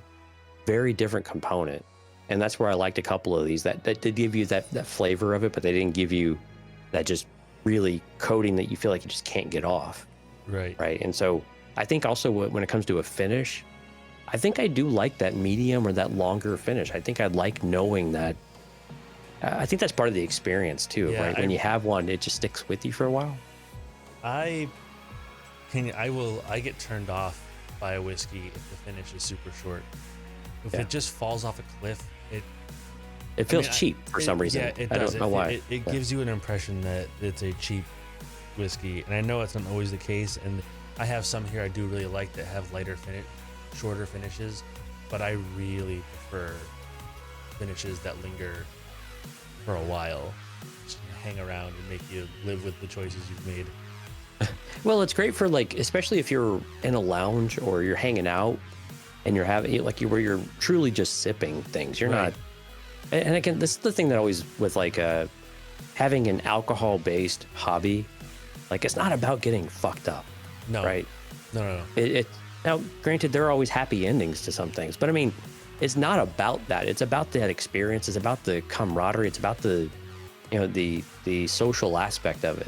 very different component. And that's where I liked a couple of these that did give you that flavor of it, but they didn't give you that just really coating that you feel like you just can't get off. Right. Right. And so I think also when it comes to a finish, I think I do like that medium or that longer finish. I think I'd like knowing that. I think that's part of the experience too, right? When you have one, it just sticks with you for a while. I get turned off by a whiskey if the finish is super short. If it just falls off a cliff, it feels cheap for some reason. Yeah, it does. I don't know why. It gives you an impression that it's a cheap whiskey, and I know it's not always the case. And I have some here I do really like that have shorter finishes, but I really prefer finishes that linger for a while, just hang around and make you live with the choices you've made. Well, it's great for, like, especially if you're in a lounge or you're hanging out and you're having where you're truly just sipping things. You're not. And again, this is the thing that always with like having an alcohol-based hobby, like, it's not about getting fucked up. No. Right. No. Now, granted, there are always happy endings to some things, but I mean, it's not about that. It's about that experience. It's about the camaraderie. It's about the, the social aspect of it.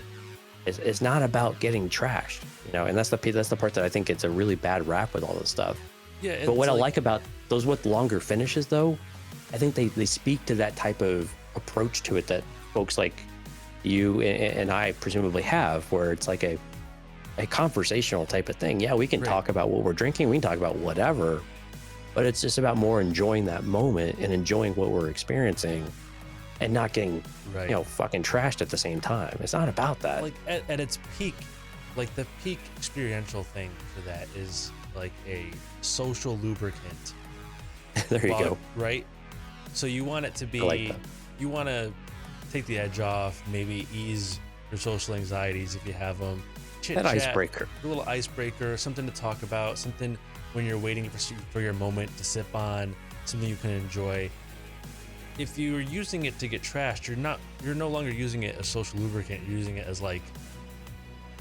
It's not about getting trashed, and that's the part that I think it's a really bad rap with all this stuff. Yeah. But what I like about those with longer finishes, though, I think they speak to that type of approach to it that folks like you and I presumably have, where it's like a conversational type of thing. Yeah, we can talk about what we're drinking. We can talk about whatever, but it's just about more enjoying that moment and enjoying what we're experiencing and not getting, fucking trashed at the same time. It's not about that. Like at its peak, like the peak experiential thing for that is like a social lubricant. There you go. Right? So you want it to be, you want to take the edge off, maybe ease your social anxieties if you have them. Chit-chat, icebreaker. A little icebreaker, something to talk about, something when you're waiting for your moment to sip on, something you can enjoy. If you're using it to get trashed, you're no longer using it as social lubricant. You're using it as like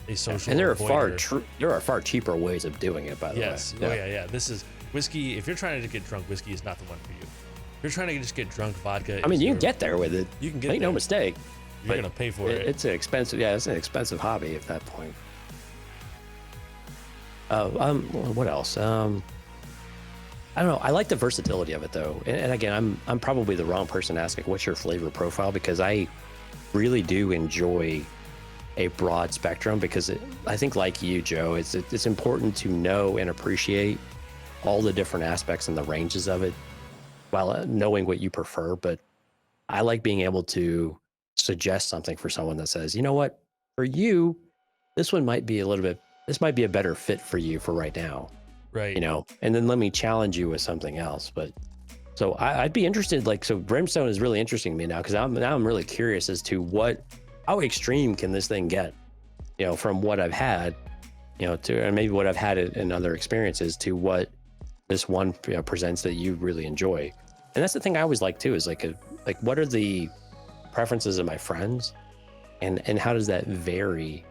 a social. And there avoider. are far cheaper ways of doing it, by the way. Yes. Oh yeah. This is whiskey. If you're trying to get drunk, whiskey is not the one for you. If you're trying to just get drunk, vodka. I mean, you can get there with it. You can get Make no mistake. You're gonna pay for it. It's an expensive. Yeah, it's an expensive hobby at that point. What else? I don't know. I like the versatility of it, though. And again, I'm probably the wrong person asking what's your flavor profile, because I really do enjoy a broad spectrum, because I think, like you, Joe, it's important to know and appreciate all the different aspects and the ranges of it while knowing what you prefer. But I like being able to suggest something for someone that says, you know what, for you, this might be a better fit for you for right now. Right. And then let me challenge you with something else. But so I'd be interested, so Brimstone is really interesting to me now, because I'm really curious as to how extreme can this thing get, from what I've had, to, and maybe what I've had in other experiences, to what this one presents that you really enjoy. And that's the thing I always like too, is like what are the preferences of my friends, and how does that vary,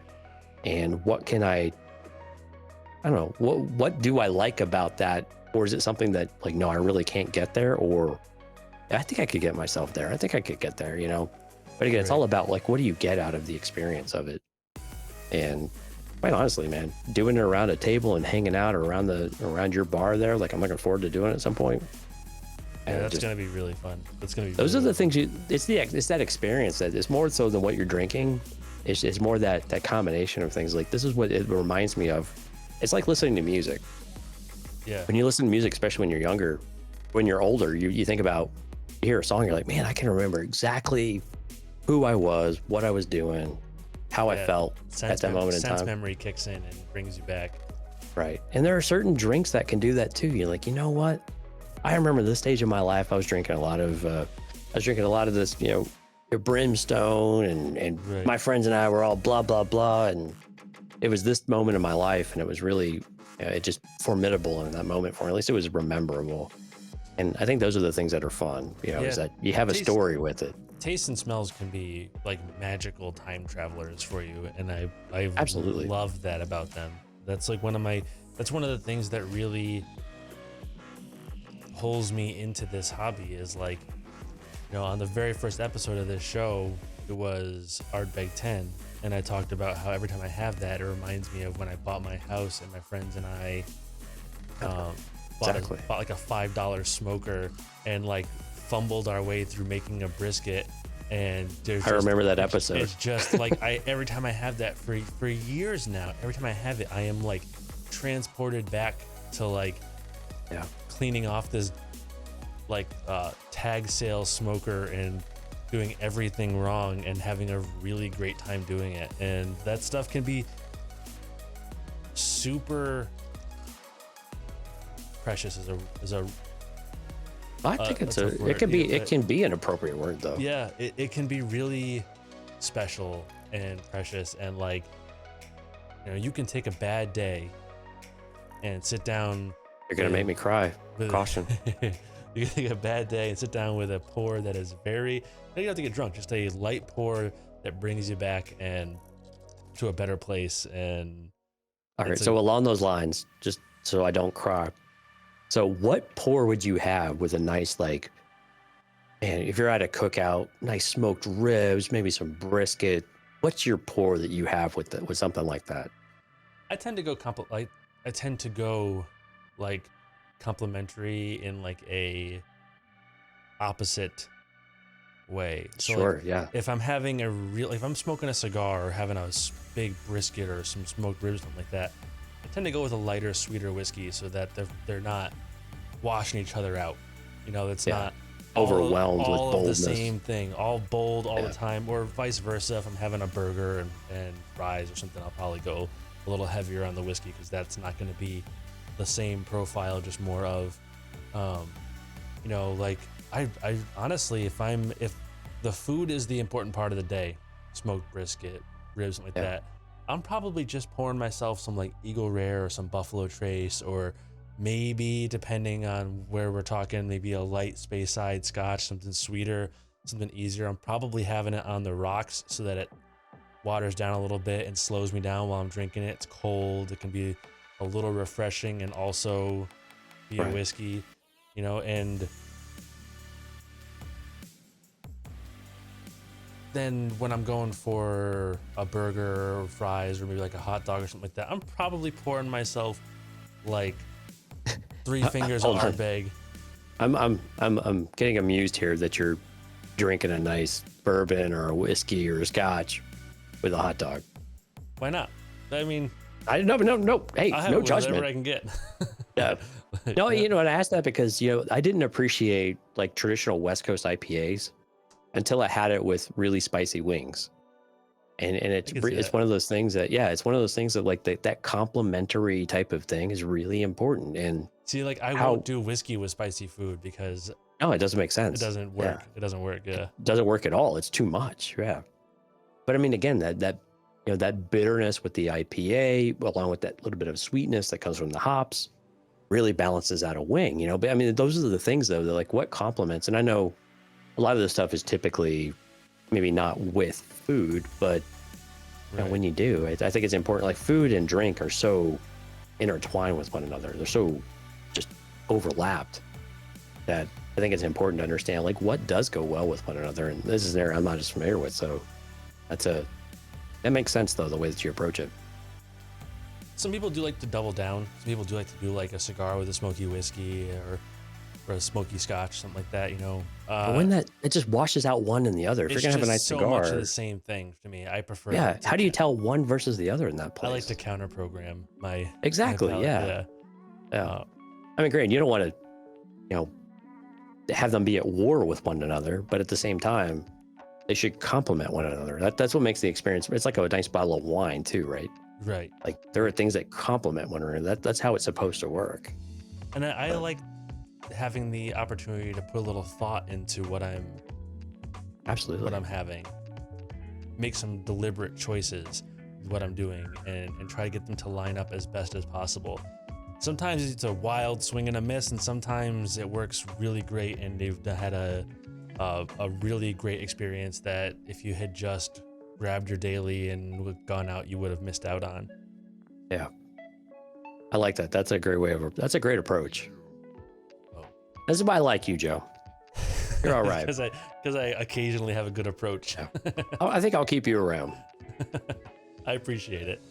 and what can I don't know, what do I like about that? Or is it something that, like, no, I really can't get there? Or I think I could get myself there. I think I could get there, But again, it's all about, like, what do you get out of the experience of it? And quite honestly, man, doing it around a table and hanging out around your bar there, like, I'm looking forward to doing it at some point. Yeah, that's going to be really fun. Those are the things it's that experience that is more so than what you're drinking. It's more that combination of things. Like, this is what it reminds me of. It's like listening to music. Yeah. When you listen to music, especially when you're younger, when you're older, you think about, you hear a song, you're like, man, I can remember exactly who I was, what I was doing, how I felt at that moment in time. Sense memory kicks in and brings you back. Right. And there are certain drinks that can do that too. You're like, you know what? I remember this stage of my life, I was drinking a lot of this, your Brimstone, and my friends and I were all blah, blah, blah. And it was this moment in my life, and it was really, it just formidable in that moment for me. At least it was memorable. And I think those are the things that are fun, is that you have a story with it. Tastes and smells can be like magical time travelers for you. And I absolutely love that about them. That's like one of the things that really pulls me into this hobby is, like, on the very first episode of this show, it was Ardbeg 10. And I talked about how every time I have that, it reminds me of when I bought my house and my friends and I bought like a $5 smoker and, like, fumbled our way through making a brisket. And I remember that episode. It's just like, every time I have that for years now, every time I have it, I am, like, transported back to, like, cleaning off this, like, tag sale smoker and doing everything wrong and having a really great time doing it. And that stuff can be super precious I think it can be an appropriate word, though. Yeah, it can be really special and precious, and, like, you can take a bad day and sit down. You're gonna make me cry. Caution. You can take a bad day and sit down with a pour that is you don't have to get drunk, just a light pour that brings you back and to a better place. And all right, so along those lines, just so I don't cry, So what pour would you have with a nice, like, man, if you're at a cookout, nice smoked ribs, maybe some brisket, what's your pour that you have with something like that? I tend to go I tend to go like complimentary in like a opposite way. So Sure, like yeah. if I'm having if I'm smoking a cigar or having a big brisket or some smoked ribs, something like that, I tend to go with a lighter, sweeter whiskey so that they're not washing each other out. You know, it's Yeah. not Overwhelmed with all of the boldness. same thing, all bold all Yeah. the time, or vice versa. If I'm having a burger and fries or something, I'll probably go a little heavier on the whiskey because that's not going to be the same profile, just more of, you know, like I honestly, if the food is the important part of the day, smoked brisket, ribs, something like that, I'm probably just pouring myself some like Eagle Rare or some Buffalo Trace, or maybe depending on where we're talking, maybe a light Space Side Scotch, something sweeter, something easier. I'm probably having it on the rocks so that it waters down a little bit and slows me down while I'm drinking it. It's cold. It can be a little refreshing and also be a whiskey, you know, and then when I'm going for a burger or fries or maybe like a hot dog or something like that, I'm probably pouring myself like 3 fingers of Ardbeg. I'm getting amused here that you're drinking a nice bourbon or a whiskey or a scotch with a hot dog. Why not? I mean, no. Hey, I'll have no it judgment. whatever I can get. Yeah. No, you know, and I asked that because, you know, I didn't appreciate like traditional West Coast IPAs until I had it with really spicy wings. And it's one of those things that, it's one of those things that like that complimentary type of thing is really important. And see, like I won't do whiskey with spicy food because no, it doesn't make sense. it doesn't work. It doesn't work. Yeah. It doesn't work at all. It's too much. Yeah. But I mean, again, that you know, that bitterness with the IPA, along with that little bit of sweetness that comes from the hops, really balances out a wing, you know. But I mean, those are the things though, that like what complements, and I know a lot of this stuff is typically maybe not with food, but you know, when you do, I think it's important. Like food and drink are so intertwined with one another. They're so just overlapped that I think it's important to understand like what does go well with one another. And this is an area I'm not as familiar with. So that makes sense though, the way that you approach it. Some people do like to double down. Some people do like to do like a cigar with a smoky whiskey or a smoky scotch, something like that, you know. But when it just washes out one and the other. If you're gonna have a nice so cigar, much of the same thing to me. I prefer. Yeah. How do you tell one versus the other in that place? I like to counter program my exactly. My Yeah. I mean, great. You don't want to, you know, have them be at war with one another, but at the same time, they should complement one another. That's what makes the experience. It's like a nice bottle of wine too, right? Right. Like there are things that complement one another. That's how it's supposed to work. And I like having the opportunity to put a little thought into what I'm having, make some deliberate choices with what I'm doing, and try to get them to line up as best as possible. Sometimes it's a wild swing and a miss, and sometimes it works really great and they've had a really great experience that if you had just grabbed your daily and gone out, you would have missed out on. Yeah. I like that. That's a great that's a great approach. This is why I like you, Joe. You're all right. Because I occasionally have a good approach. Yeah. I think I'll keep you around. I appreciate it.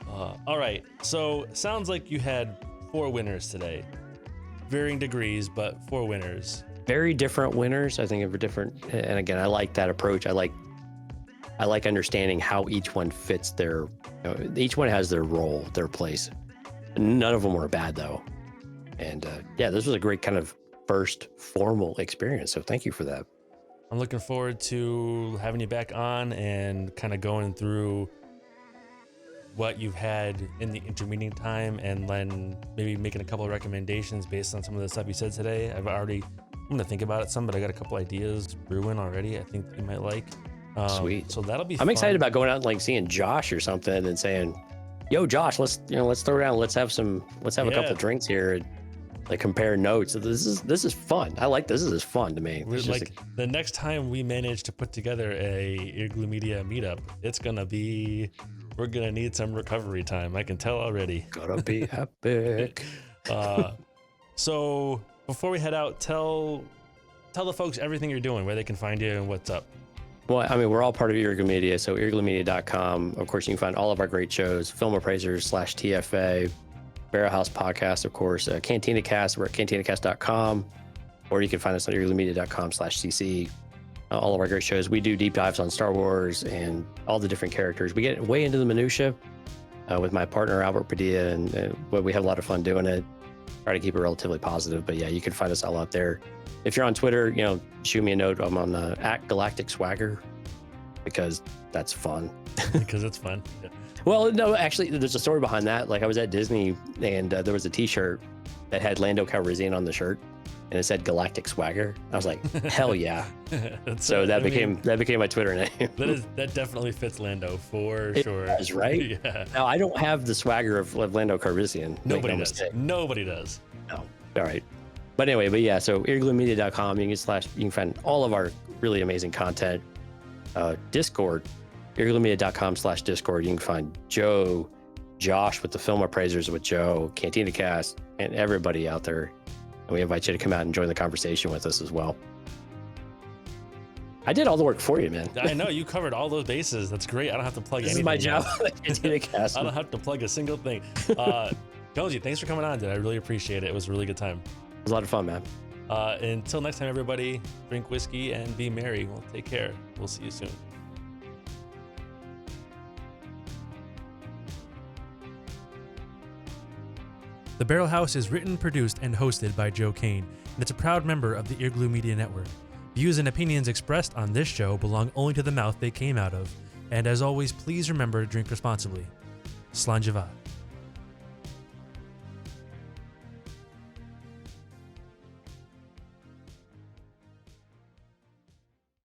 All right. So sounds like you had 4 winners today. Varying degrees, but 4 winners. Very different winners. I think of different. And again, I like that approach. I like understanding how each one fits their, you know, each one has their role, their place. None of them were bad though. And this was a great kind of first formal experience. So thank you for that. I'm looking forward to having you back on and kind of going through what you've had in the intervening time, and then maybe making a couple of recommendations based on some of the stuff you said today. I'm going to think about it some, but I got a couple ideas brewing already I think you might like. Sweet. So that'll be I'm fun. excited about going out and like seeing Josh or something and saying, yo, Josh, let's throw down, let's have a couple drinks here and like compare notes. This is fun. I like this. This is fun to me. The next time we manage to put together a Igloo Media meetup, we're gonna need some recovery time. I can tell already. Gotta be epic. So before we head out, tell the folks everything you're doing, where they can find you and what's up. Well, I mean, we're all part of Earglue Media, so eargluemedia.com. Of course, you can find all of our great shows, Film Appraisers /TFA, Barrel House Podcast, of course, Cantina Cast. We're at cantinacast.com, or you can find us on eargluemedia.com/cc. All of our great shows. We do deep dives on Star Wars and all the different characters. We get way into the minutia with my partner, Albert Padilla, and we have a lot of fun doing it. Try to keep it relatively positive, but yeah, you can find us all out there. If you're on Twitter, shoot me a note. I'm on @Galactic Swagger because that's fun. Because it's fun. Yeah. Well, no, actually, there's a story behind that. Like, I was at Disney and there was a T-shirt that had Lando Calrissian on the shirt, and it said Galactic Swagger. I was like, hell yeah! So that became my Twitter name. That definitely fits Lando for sure. Is right. Yeah. Now I don't have the swagger of Lando Calrissian. Nobody does. Nobody does. No. All right. But anyway, so eargluemedia.com. You can find all of our really amazing content. Discord, eargluemedia.com/Discord. You can find Josh with the Film Appraisers with Joe, Cantina Cast, and everybody out there. And we invite you to come out and join the conversation with us as well. I did all the work for you, man. I know you covered all those bases. That's great. I don't have to plug this anything. This is my job on the Cantina Cast. I don't have to plug a single thing. Jonesy, thanks for coming on, dude. I really appreciate it. It was a really good time. It was a lot of fun, man. Until next time, everybody, drink whiskey and be merry. Well, take care. We'll see you soon. The Barrel House is written, produced, and hosted by Joe Kane, and it's a proud member of the Earglue Media Network. Views and opinions expressed on this show belong only to the mouth they came out of. And as always, please remember to drink responsibly. Slanjava.